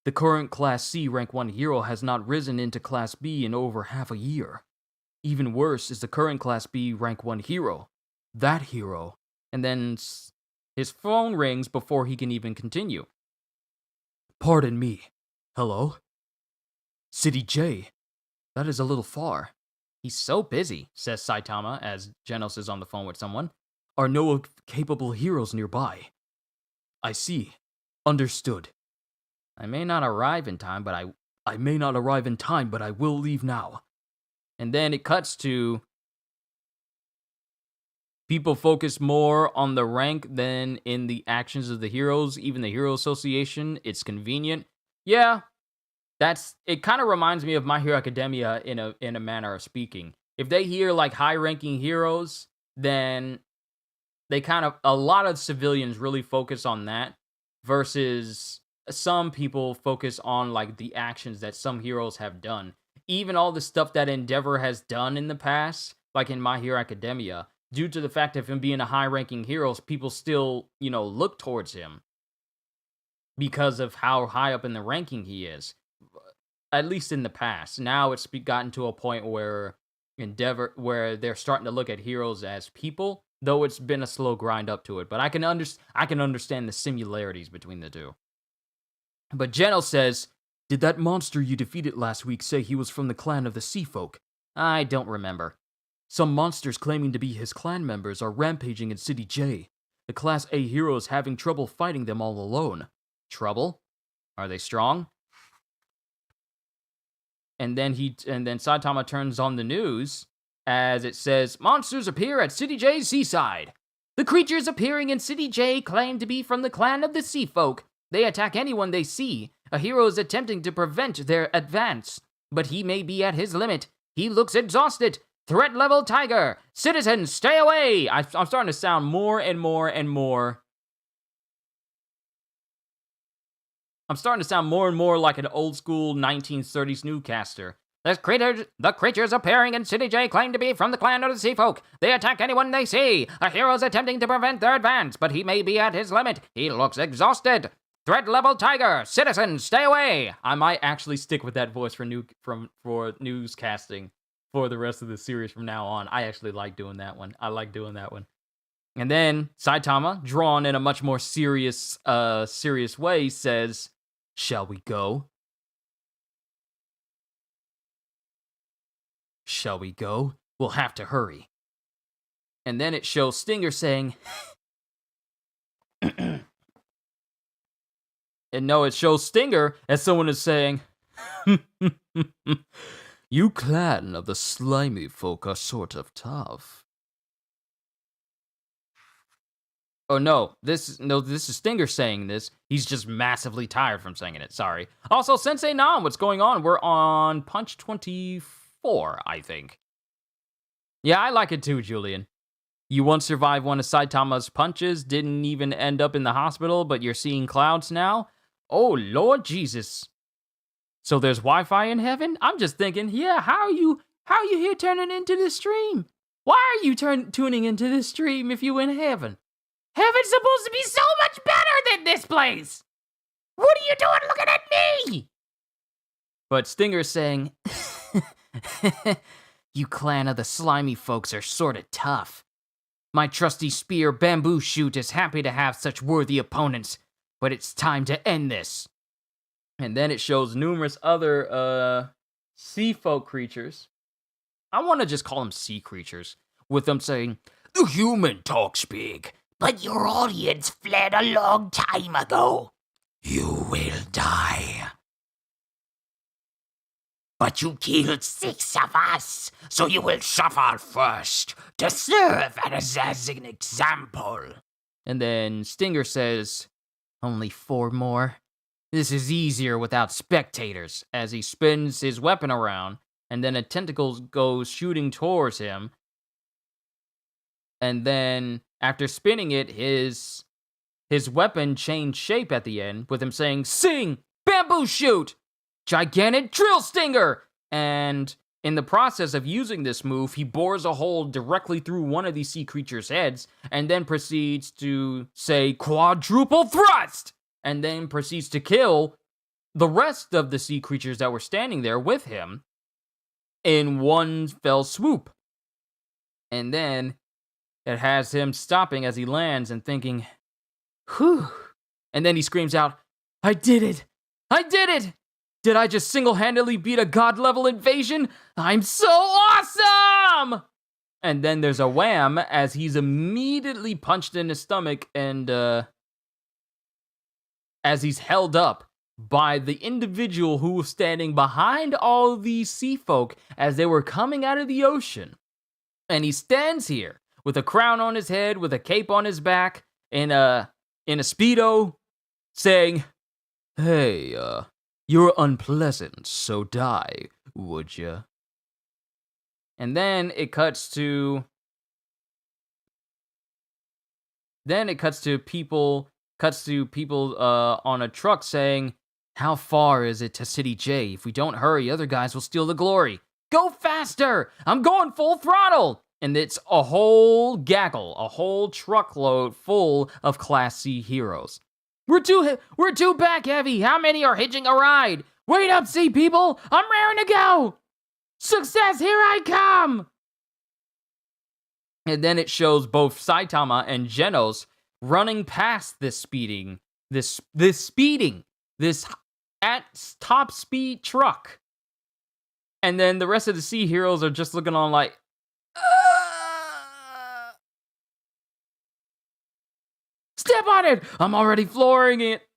The current Class C, rank 1 hero has not risen into Class B in over half a year. Even worse is the current Class B, rank 1 hero. That hero. And then his phone rings before he can even continue. Pardon me. Hello? City J. That is a little far. He's so busy, says Saitama as Genos is on the phone with someone. Are no capable heroes nearby? I see. Understood. I may not arrive in time, but I will leave now. And then it cuts to people focus more on the rank than in the actions of the heroes, even the Hero Association. It's convenient. Yeah, it kind of reminds me of My Hero Academia in a manner of speaking. If they hear like high-ranking heroes, then a lot of civilians really focus on that versus some people focus on like the actions that some heroes have done. Even all the stuff that Endeavor has done in the past, like in My Hero Academia, due to the fact of him being a high-ranking hero, people still, look towards him because of how high up in the ranking he is. At least in the past. Now it's gotten to a point where they're starting to look at heroes as people, though it's been a slow grind up to it. But I can understand the similarities between the two. But Geno says, "Did that monster you defeated last week say he was from the clan of the Sea Folk?" "I don't remember." "Some monsters claiming to be his clan members are rampaging in City J. The Class A hero is having trouble fighting them all alone." Trouble? Are they strong? And then Saitama turns on the news as it says, "Monsters appear at City J's seaside. The creatures appearing in City J claim to be from the clan of the Sea Folk. They attack anyone they see. A hero is attempting to prevent their advance, but he may be at his limit. He looks exhausted. Threat level tiger. Citizens, stay away. I'm starting to sound more and more and more. I'm starting to sound more and more like an old school 1930s newscaster. The creatures appearing in City J claim to be from the clan of the Sea Folk. They attack anyone they see. A hero's attempting to prevent their advance, but he may be at his limit. He looks exhausted. Threat level tiger. Citizens, stay away. I might actually stick with that voice for newscasting for the rest of the series from now on. I actually like doing that one. And then Saitama, drawn in a much more serious way, says, "Shall we go? Shall we go? We'll have to hurry." And then it shows Stinger saying, and no, it shows Stinger as someone is saying, "You clan of the slimy folk are sort of tough." Oh no, this is Stinger saying this. He's just massively tired from saying it. Sorry. Also, Sensei Nam, what's going on? We're on Punch 24, I think. Yeah, I like it too, Julian. You once survived one of Saitama's punches, didn't even end up in the hospital, but you're seeing clouds now? Oh, Lord Jesus. So there's Wi-Fi in heaven? I'm just thinking, yeah, how are you here turning into the stream? Why are you tuning into this stream if you in heaven? Heaven's supposed to be so much better than this place! What are you doing looking at me? But Stinger's saying, "You clan of the slimy folks are sorta tough. My trusty spear Bamboo Shoot is happy to have such worthy opponents, but it's time to end this." And then it shows numerous other sea folk creatures. I want to just call them sea creatures, with them saying, "The human talks big, but your audience fled a long time ago. You will die. But you killed 6 of us, so you will suffer first, to serve as an example." And then Stinger says, "Only 4 more? This is easier without spectators," as he spins his weapon around, and then a tentacle goes shooting towards him. And then, after spinning it, his weapon changed shape at the end, with him saying, "Sing! Bamboo Shoot! Gigantic Drill Stinger!" And in the process of using this move, he bores a hole directly through one of these sea creatures' heads, and then proceeds to say, "Quadruple Thrust!" And then proceeds to kill the rest of the sea creatures that were standing there with him in one fell swoop. And then it has him stopping as he lands and thinking, "Whew." And then he screams out, "I did it! I did it! Did I just single-handedly beat a god-level invasion? I'm so awesome!" And then there's a wham as he's immediately punched in his stomach and, as he's held up by the individual who was standing behind all these sea folk as they were coming out of the ocean. And he stands here with a crown on his head, with a cape on his back, in a Speedo, saying, "Hey, you're unpleasant, so die, would ya?" And then it cuts to people on a truck saying, "How far is it to City J? If we don't hurry, other guys will steal the glory. Go faster! I'm going full throttle!" And it's a whole gaggle, a whole truckload full of Class C heroes. We're too back heavy. How many are hitching a ride? Wait up, sea people! I'm raring to go! Success, here I come! And then it shows both Saitama and Genos running past this at top speed truck. And then the rest of the sea heroes are just looking on like, "Step on it! I'm already flooring it!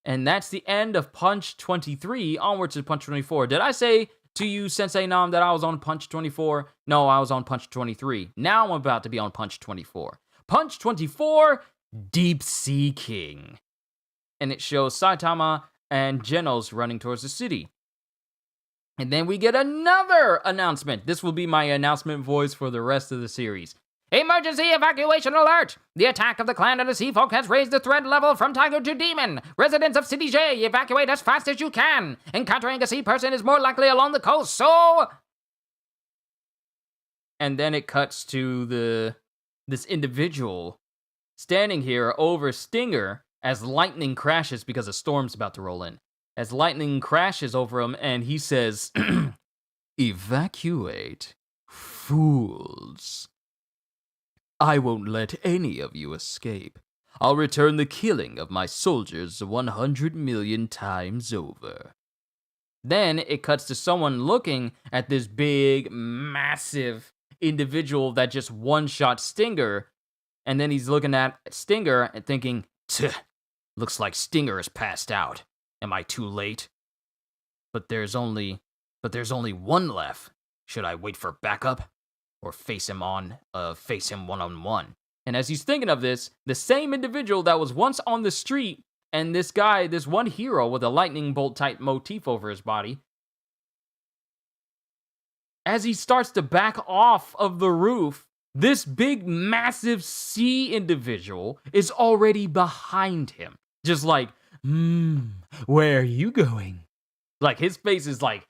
And that's the end of Punch 23, onward to Punch 24. Did I say to you, Sensei Nam, that I was on Punch 24? No, I was on Punch 23. Now I'm about to be on Punch 24. Punch 24, Deep Sea King. And it shows Saitama and Genos running towards the city. And then we get another announcement. This will be my announcement voice for the rest of the series. Emergency evacuation alert! The attack of the clan of the Sea Folk has raised the threat level from Tiger to Demon. Residents of City J, evacuate as fast as you can. Encountering a sea person is more likely along the coast, so... And then it cuts to this individual standing here over Stinger as lightning crashes because a storm's about to roll in. As lightning crashes over him, and he says, "Evacuate, fools. I won't let any of you escape. I'll return the killing of my soldiers 100 million times over." Then it cuts to someone looking at this big, massive individual that just one-shot Stinger, and then he's looking at Stinger and thinking, "Looks like Stinger is passed out. Am I too late? But there's only one left. Should I wait for backup? Or face him one-on-one?" And as he's thinking of this, the same individual that was once on the street, and this guy, this one hero with a lightning bolt type motif over his body, as he starts to back off of the roof, this big, massive sea individual is already behind him. Just like, where are you going? Like, his face is like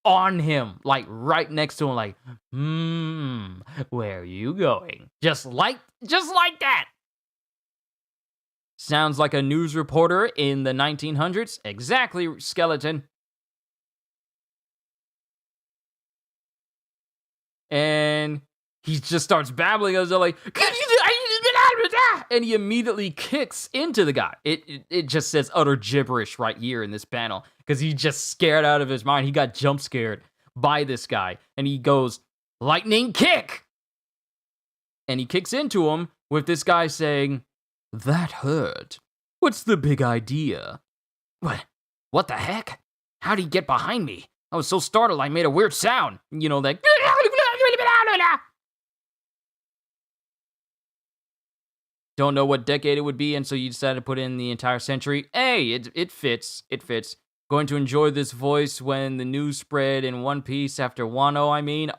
on him, like right next to him, like, where are you going? Just like that. Sounds like a news reporter in the 1900s. Exactly, Skeleton. And he just starts babbling as though like, and he immediately kicks into the guy. It just says utter gibberish right here in this panel because he's just scared out of his mind. He got jump scared by this guy, and he goes, "Lightning kick!" And he kicks into him with this guy saying, "That hurt. What's the big idea?" What the heck? How'd he get behind me? I was so startled I made a weird sound. You know, that... Don't know what decade it would be, and so you decided to put in the entire century. Hey, it fits. It fits. Going to enjoy this voice when the news spread in One Piece after Wano, I mean.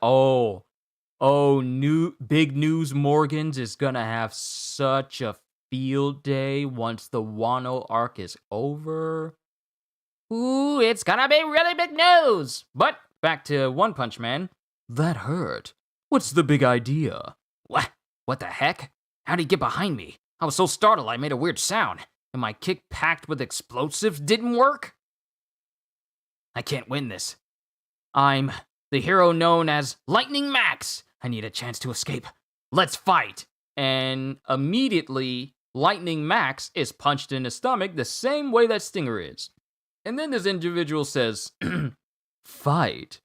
Big News Morgans is gonna have such a field day once the Wano arc is over. Ooh, it's gonna be really big news! But, back to One Punch Man. That hurt. What's the big idea? What the heck? How'd he get behind me? I was so startled I made a weird sound, and my kick packed with explosives didn't work? I can't win this. I'm the hero known as Lightning Max. I need a chance to escape. Let's fight! And immediately, Lightning Max is punched in the stomach the same way that Stinger is. And then this individual says, "Fight.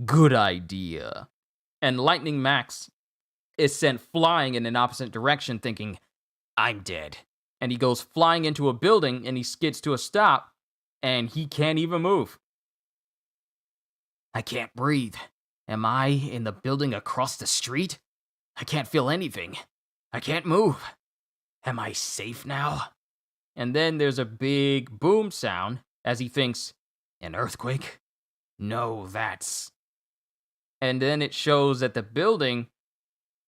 Good idea." And Lightning Max is sent flying in an opposite direction thinking, "I'm dead." And he goes flying into a building and he skids to a stop and he can't even move. I can't breathe. Am I in the building across the street? I can't feel anything. I can't move. Am I safe now? And then there's a big boom sound as he thinks, an earthquake? No, that's... And then it shows that the building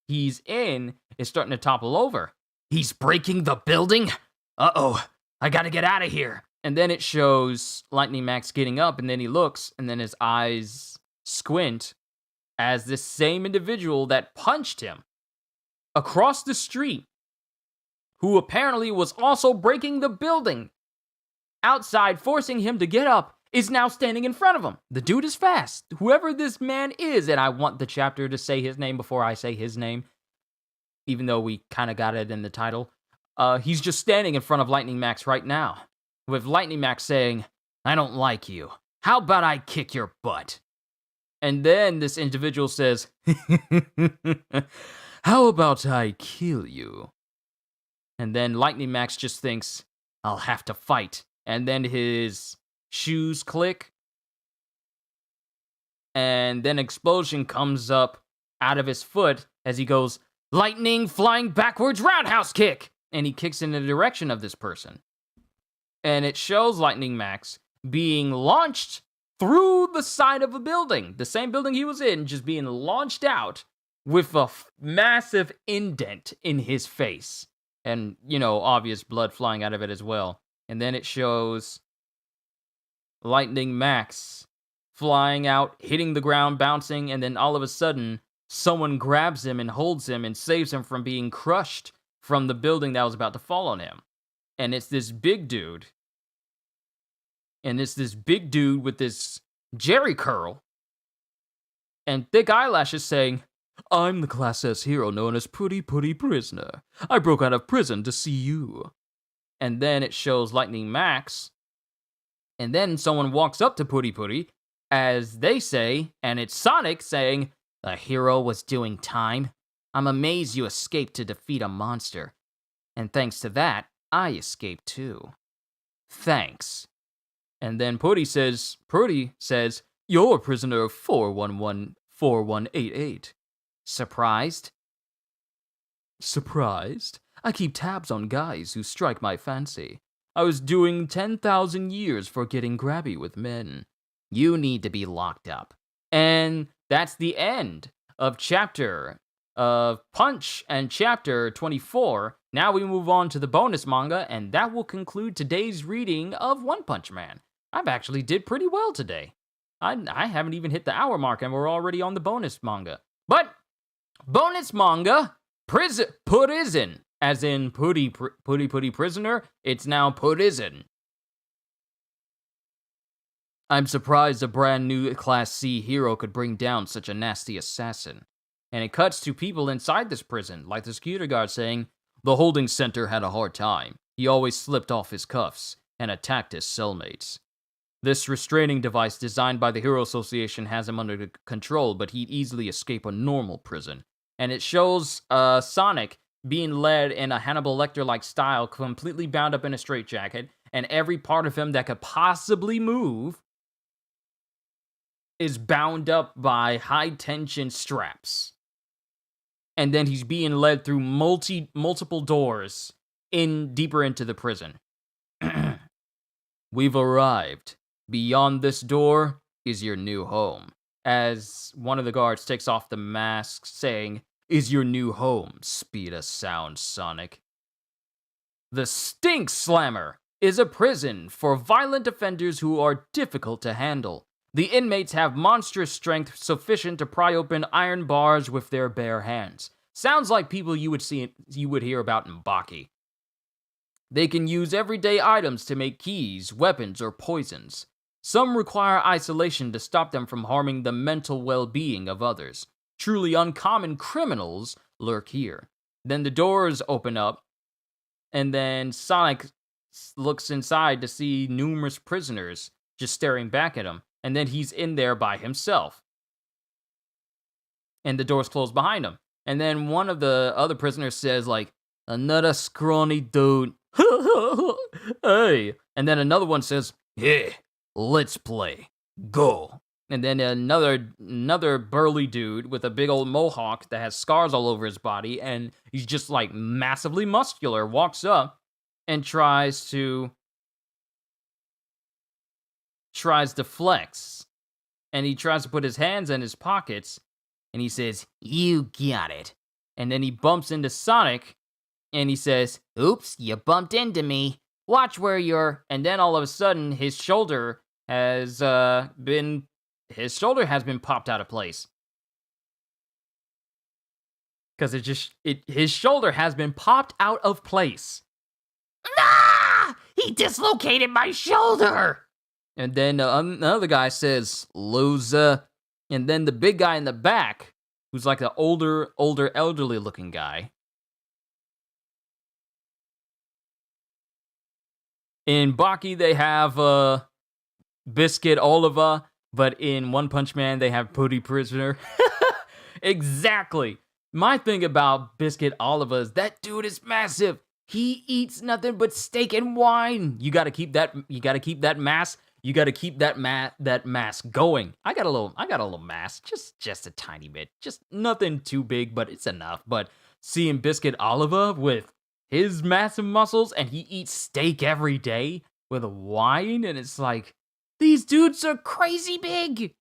he's in is starting to topple over. He's breaking the building? Uh-oh, I gotta get out of here. And then it shows Lightning Max getting up, and then he looks, and then his eyes squint as this same individual that punched him across the street, who apparently was also breaking the building outside, forcing him to get up, is now standing in front of him. The dude is fast. Whoever this man is, and I want the chapter to say his name before I say his name, even though we kind of got it in the title. He's just standing in front of Lightning Max right now, with Lightning Max saying, I don't like you. How about I kick your butt? And then this individual says, how about I kill you? And then Lightning Max just thinks, I'll have to fight. And then his shoes click. And then explosion comes up out of his foot as he goes, lightning flying backwards roundhouse kick. And he kicks in the direction of this person. And it shows Lightning Max being launched through the side of a building, the same building he was in, just being launched out with a massive indent in his face. And, obvious blood flying out of it as well. And then it shows Lightning Max flying out, hitting the ground, bouncing, and then all of a sudden, someone grabs him and holds him and saves him from being crushed from the building that was about to fall on him. And it's this big dude. And it's this big dude with this jerry curl and thick eyelashes saying, "I'm the Class S hero known as Putty Putty Prisoner. I broke out of prison to see you." And then it shows Lightning Max. And then someone walks up to Putty Putty, as they say, and it's Sonic saying, "A hero was doing time. I'm amazed you escaped to defeat a monster. And thanks to that, I escaped too. Thanks." And then Putty says, "You're a prisoner of 4114188. Surprised?" "Surprised? I keep tabs on guys who strike my fancy. I was doing 10,000 years for getting grabby with men. You need to be locked up." And that's the end of chapter of Punch and chapter 24. Now we move on to the bonus manga, and that will conclude today's reading of One Punch Man. I've actually did pretty well today. I haven't even hit the hour mark, and we're already on the bonus manga. But bonus manga, Putizen, as in Putty Prisoner, it's now Putizen. I'm surprised a brand new Class C hero could bring down such a nasty assassin. And it cuts to people inside this prison, like the security guard saying, "The holding center had a hard time. He always slipped off his cuffs and attacked his cellmates. This restraining device designed by the Hero Association has him under control, but he'd easily escape a normal prison." And it shows Sonic being led in a Hannibal Lecter-like style, completely bound up in a straitjacket, and every part of him that could possibly move is bound up by high-tension straps. And then he's being led through multiple doors deeper into the prison. "We've arrived. Beyond this door is your new home." As one of the guards takes off the mask, saying, "Is your new home, speed of sound, Sonic." The Stink Slammer is a prison for violent offenders who are difficult to handle. The inmates have monstrous strength sufficient to pry open iron bars with their bare hands. Sounds like people you would hear about in Baki. They can use everyday items to make keys, weapons, or poisons. Some require isolation to stop them from harming the mental well-being of others. Truly uncommon criminals lurk here. Then the doors open up, and then Sonic looks inside to see numerous prisoners just staring back at him, and then he's in there by himself. And the doors close behind him. And then one of the other prisoners says, like, "Another scrawny dude. Hey." And then another one says, "Yeah, let's play. Go." And then another burly dude with a big old mohawk that has scars all over his body, and he's just like massively muscular, walks up and tries to flex. And he tries to put his hands in his pockets, and he says, "You got it." And then he bumps into Sonic, and he says, "Oops, you bumped into me. Watch where you're..." And then all of a sudden, his shoulder has been popped out of place. Because his shoulder has been popped out of place. "Ah! He dislocated my shoulder!" And then another guy says, "Loser." And then the big guy in the back, who's like an older, elderly looking guy. In Baki, they have Biscuit Oliva, but in One Punch Man, they have Putty Prisoner. Exactly. My thing about Biscuit Oliva is that dude is massive. He eats nothing but steak and wine. You gotta keep that mass. You gotta keep that mass going. I got a little mass, just a tiny bit, just nothing too big, but it's enough. But seeing Biscuit Oliva with his massive muscles, and he eats steak every day with wine, and it's like, These dudes are crazy big.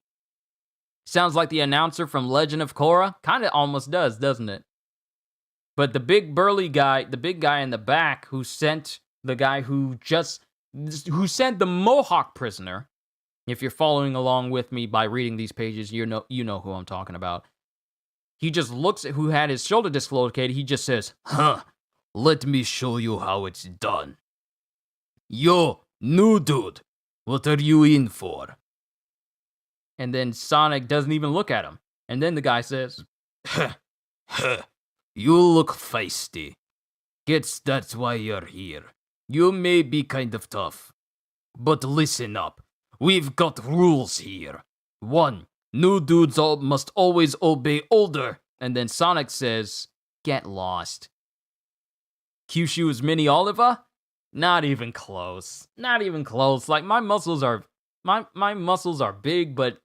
Sounds like the announcer from Legend of Korra. Kind of almost does, doesn't it? But the big burly guy, the big guy in the back who sent the guy who sent the Mohawk prisoner. If you're following along with me by reading these pages, you know who I'm talking about. He just looks at who had his shoulder dislocated. He just says, let me show you how it's done. Yo, new dude, what are you in for? And then Sonic doesn't even look at him. And then the guy says, you look feisty. Guess that's why you're here. You may be kind of tough. But listen up. We've got rules here. 1. New dudes must always obey older. And then Sonic says, get lost. Kyushu's Mini Oliver? Not even close. Not even close. Like, my muscles are big, but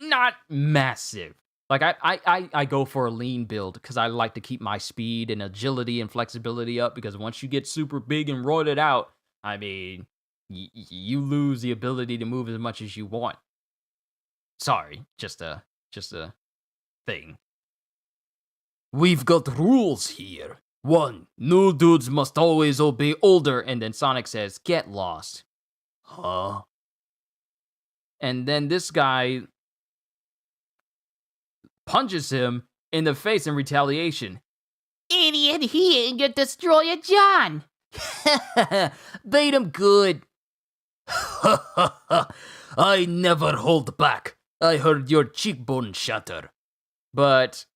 not massive. Like, I go for a lean build because I like to keep my speed and agility and flexibility up, because once you get super big and roided out, I mean, you lose the ability to move as much as you want. Sorry, just a thing. We've got rules here. 1. New dudes must always obey older. And then Sonic says, get lost. Huh? And then this guy punches him in the face in retaliation. Idiot, he ain't your destroyer, John. Bait him good. I never hold back. I heard your cheekbone shatter. But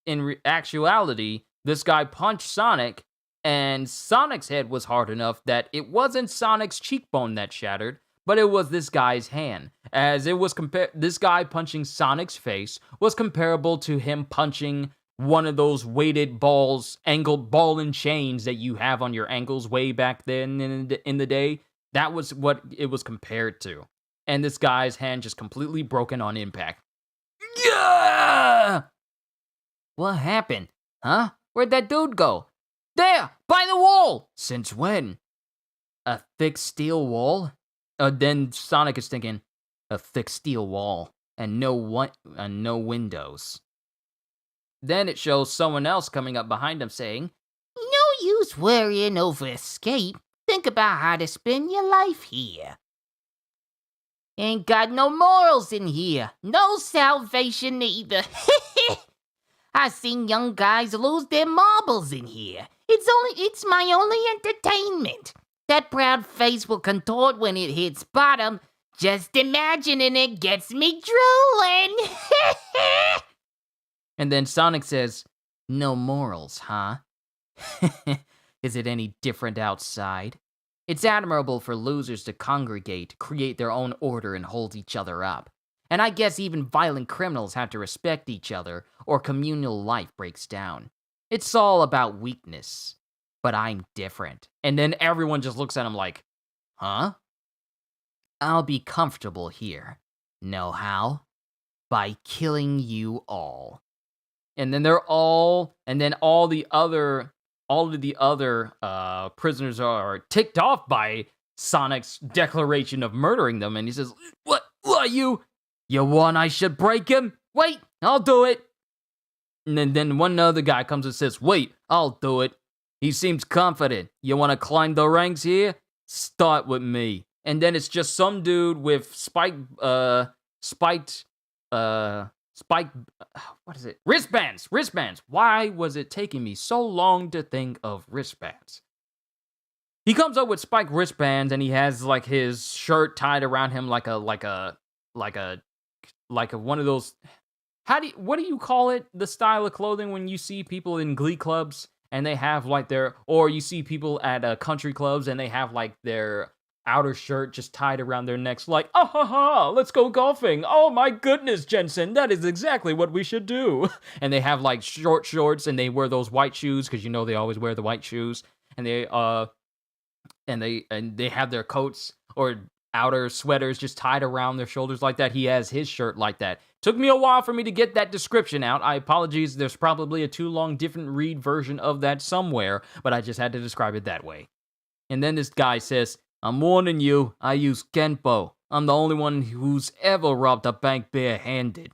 in actuality, this guy punched Sonic, and Sonic's head was hard enough that it wasn't Sonic's cheekbone that shattered, but it was this guy's hand. As it was this guy punching Sonic's face was comparable to him punching one of those weighted balls, angled ball and chains that you have on your ankles way back then in the day. That was what it was compared to. And this guy's hand just completely broken on impact. Yeah! What happened? Huh? Where'd that dude go? There! By the wall! Since when? A thick steel wall? Then Sonic is thinking, a thick steel wall and no windows. Then it shows someone else coming up behind him saying, No use worrying over escape. Think about how to spend your life here. Ain't got no morals in here. No salvation either. I seen young guys lose their marbles in here. It's my only entertainment. That proud face will contort when it hits bottom. Just imagining it gets me drooling. And then Sonic says, no morals, huh? Is it any different outside? It's admirable for losers to congregate, create their own order, and hold each other up. And I guess even violent criminals have to respect each other, or communal life breaks down. It's all about weakness. But I'm different. And then everyone just looks at him like, huh? I'll be comfortable here. Know how? By killing you all. And then all of the other prisoners are ticked off by Sonic's declaration of murdering them. And he says, what you want I should break him? Wait, I'll do it. And then one other guy comes and says, wait, I'll do it. He seems confident. You want to climb the ranks here? Start with me. And then it's just some dude with wristbands. Why was it taking me so long to think of wristbands? He comes up with spiked wristbands, and he has like his shirt tied around him like a one of those. What do you call it? The style of clothing when you see people in glee clubs and they have like or you see people at country clubs and they have like their outer shirt just tied around their necks, like, oh ha ha, let's go golfing. Oh my goodness, Jensen, that is exactly what we should do. And they have like short shorts, and they wear those white shoes because they always wear the white shoes, and they have their coats or outer sweaters just tied around their shoulders like that. He has his shirt like that. Took me a while for me to get that description out. I apologize. There's probably a too long different read version of that somewhere, but I just had to describe it that way. And then this guy says, I'm warning you, I use Kenpo. I'm the only one who's ever robbed a bank barehanded.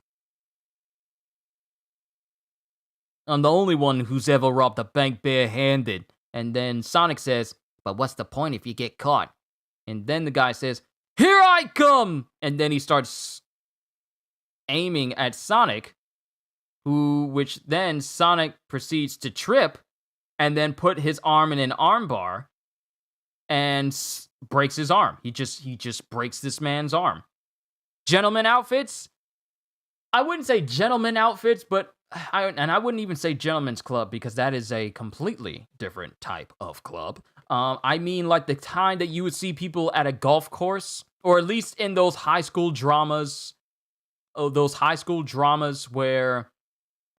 I'm the only one who's ever robbed a bank barehanded. And then Sonic says, but what's the point if you get caught? And then the guy says, here I come! And then he starts aiming at Sonic, which then Sonic proceeds to trip and then put his arm in an armbar and breaks his arm. He just breaks this man's arm. Gentleman outfits? I wouldn't say gentleman outfits, but I wouldn't even say gentleman's club because that is a completely different type of club. I mean like the kind that you would see people at a golf course, or at least in those high school dramas. Those high school dramas where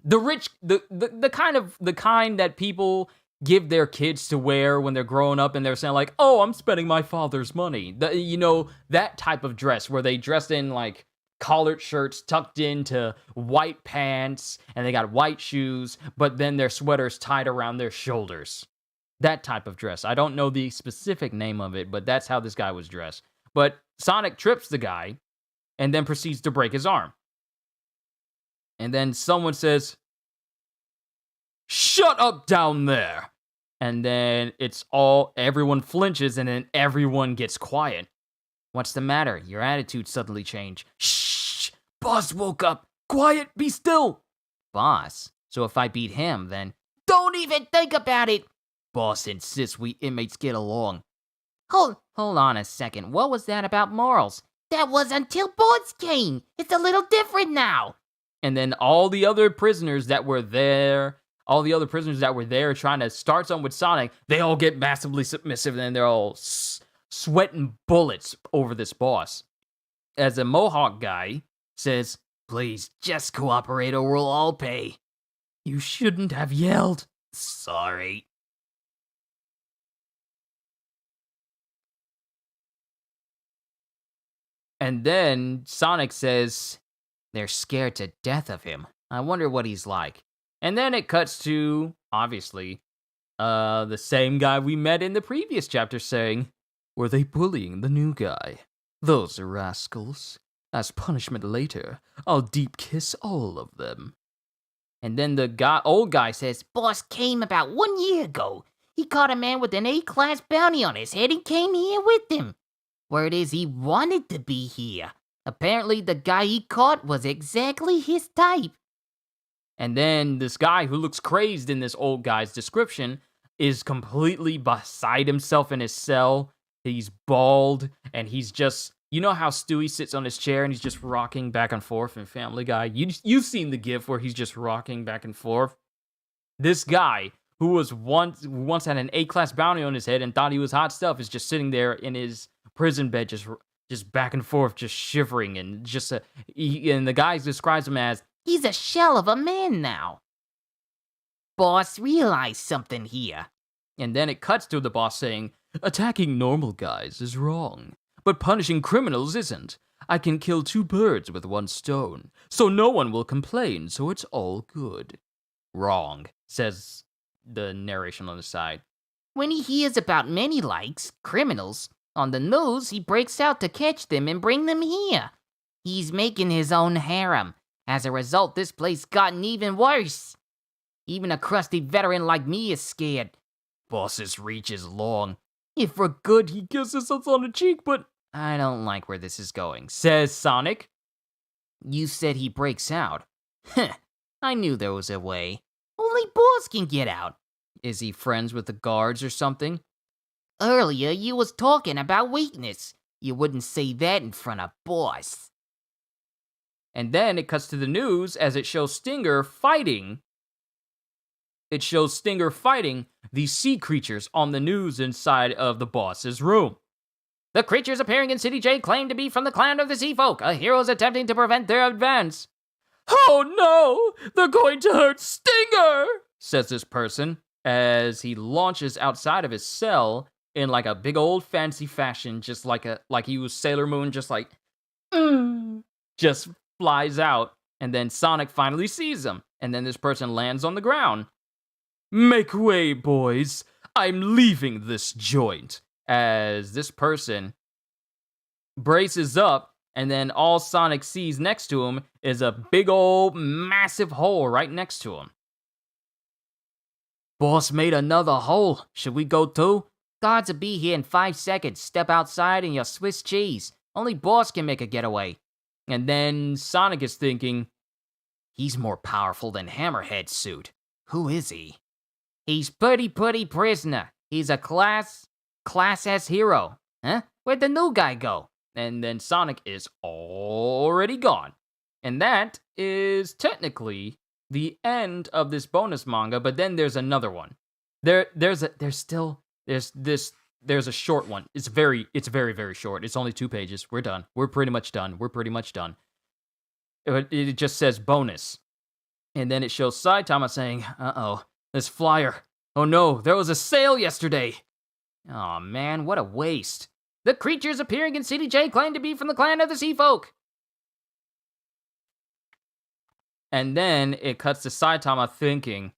the rich, the kind that people give their kids to wear when they're growing up, and they're saying like, "Oh, I'm spending my father's money." That type of dress where they dress in like collared shirts tucked into white pants, and they got white shoes, but then their sweaters tied around their shoulders. That type of dress. I don't know the specific name of it, but that's how this guy was dressed. But Sonic trips the guy and then proceeds to break his arm. And then someone says, "Shut up down there!" And then everyone flinches, and then everyone gets quiet. What's the matter? Your attitude suddenly changed. Shh! Boss woke up! Quiet! Be still! Boss? So if I beat him, then... Don't even think about it! Boss insists we inmates get along. Hold on a second. What was that about morals? That was until Boss came. It's a little different now. And then all the other prisoners that were there trying to start something with Sonic, they all get massively submissive, and they're all sweating bullets over this boss. As a Mohawk guy says, "Please, just cooperate or we'll all pay." You shouldn't have yelled. Sorry. And then Sonic says, they're scared to death of him. I wonder what he's like. And then it cuts to, obviously, the same guy we met in the previous chapter saying, "Were they bullying the new guy? Those rascals. As punishment later, I'll deep kiss all of them." And then the old guy says, Boss came about 1 year ago. He caught a man with an A-class bounty on his head and came here with him. Word is he wanted to be here. Apparently the guy he caught was exactly his type. And then this guy who looks crazed in this old guy's description is completely beside himself in his cell. He's bald, and he's just... You know how Stewie sits on his chair and he's just rocking back and forth in Family Guy? You've seen the gif where he's just rocking back and forth. This guy, who once had an A-class bounty on his head and thought he was hot stuff, is just sitting there in his prison bed, just back and forth, just shivering, and and the guy describes him as, he's a shell of a man now. Boss realized something here. And then it cuts to the boss saying, attacking normal guys is wrong, but punishing criminals isn't. I can kill 2 birds with 1 stone, so no one will complain, so it's all good. Wrong, says the narration on the side. When he hears about many criminals, on the news, he breaks out to catch them and bring them here. He's making his own harem. As a result, this place gotten even worse. Even a crusty veteran like me is scared. Boss's reach is long. If for good, he kisses us on the cheek, but I don't like where this is going, says Sonic. You said he breaks out. Heh, I knew there was a way. Only Boss can get out. Is he friends with the guards or something? Earlier, you was talking about weakness. You wouldn't say that in front of Boss. And then it cuts to the news as it shows Stinger fighting. It shows Stinger fighting these sea creatures on the news inside of the boss's room. The creatures appearing in City J claim to be from the clan of the Sea Folk. A hero is attempting to prevent their advance. Oh no! They're going to hurt Stinger! Says this person as he launches outside of his cell in like a big old fancy fashion, just like he was Sailor Moon, just like, just flies out. And then Sonic finally sees him. And then this person lands on the ground. Make way, boys. I'm leaving this joint. As this person braces up, and then all Sonic sees next to him is a big old massive hole right next to him. Boss made another hole. Should we go too? Guards will be here in 5 seconds. Step outside and your Swiss cheese. Only boss can make a getaway. And then Sonic is thinking, he's more powerful than Hammerhead's suit. Who is he? He's pretty prisoner. He's a class S hero. Huh? Where'd the new guy go? And then Sonic is already gone. And that is technically the end of this bonus manga, but then there's another one. There's a short one. It's very short. It's only 2 pages. We're done. We're pretty much done. It just says bonus. And then it shows Saitama saying, uh-oh, this flyer. Oh no, there was a sale yesterday. Aw, man, what a waste. The creatures appearing in CDJ claim to be from the clan of the Sea Folk. And then it cuts to Saitama thinking,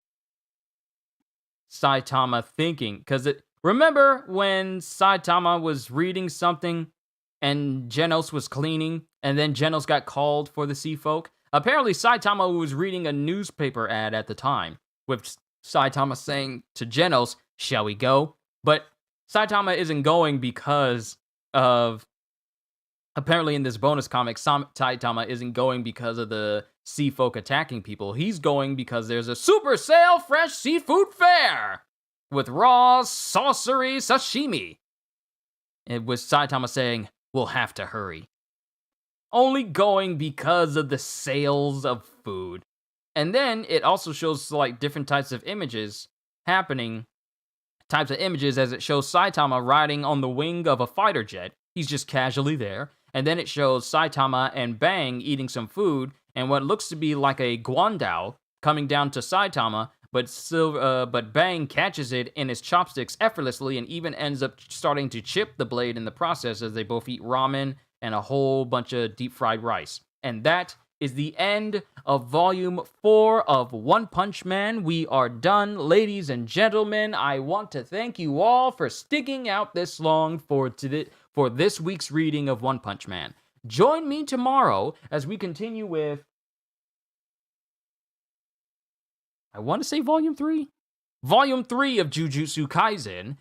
because remember when Saitama was reading something and Genos was cleaning, and then Genos got called for the Sea Folk? Apparently Saitama was reading a newspaper ad at the time, with Saitama saying to Genos, shall we go? But Saitama isn't going because of, apparently in this bonus comic, Saitama isn't going because of the sea folk attacking people. He's going because there's a super sale fresh seafood fair with raw saucery sashimi. It was Saitama saying, we'll have to hurry. Only going because of the sales of food. And then it also shows like different types of images happening. Types of images as it shows Saitama riding on the wing of a fighter jet. He's just casually there. And then it shows Saitama and Bang eating some food, and what looks to be like a guandao coming down to Saitama, but Bang catches it in his chopsticks effortlessly and even ends up starting to chip the blade in the process as they both eat ramen and a whole bunch of deep fried rice. And that is the end of Volume 4 of One Punch Man. We are done, ladies and gentlemen. I want to thank you all for sticking out this long for this week's reading of One Punch Man. Join me tomorrow as we continue with, I want to say Volume 3? Volume 3 of Jujutsu Kaisen.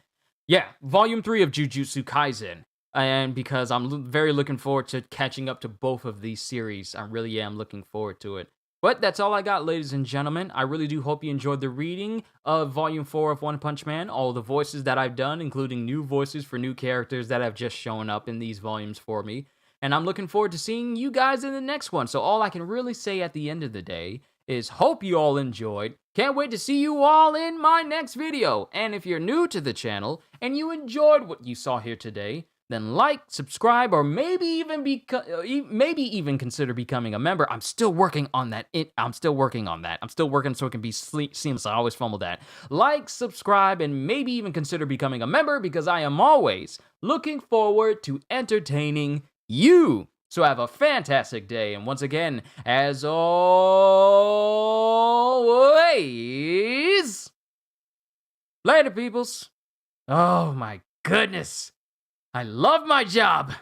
Yeah, Volume 3 of Jujutsu Kaisen. And because I'm very looking forward to catching up to both of these series. I really am looking forward to it. But that's all I got, ladies and gentlemen. I really do hope you enjoyed the reading of Volume 4 of One Punch Man. All the voices that I've done, including new voices for new characters that have just shown up in these volumes for me. And I'm looking forward to seeing you guys in the next one. So all I can really say at the end of the day is hope you all enjoyed. Can't wait to see you all in my next video. And if you're new to the channel and you enjoyed what you saw here today, then like, subscribe, or maybe even consider becoming a member. I'm still working on that. I'm still working so it can be seamless. I always fumble that. Like, subscribe, and maybe even consider becoming a member because I am always looking forward to entertaining you. So have a fantastic day. And once again, as always, later, peoples. Oh my goodness. I love my job.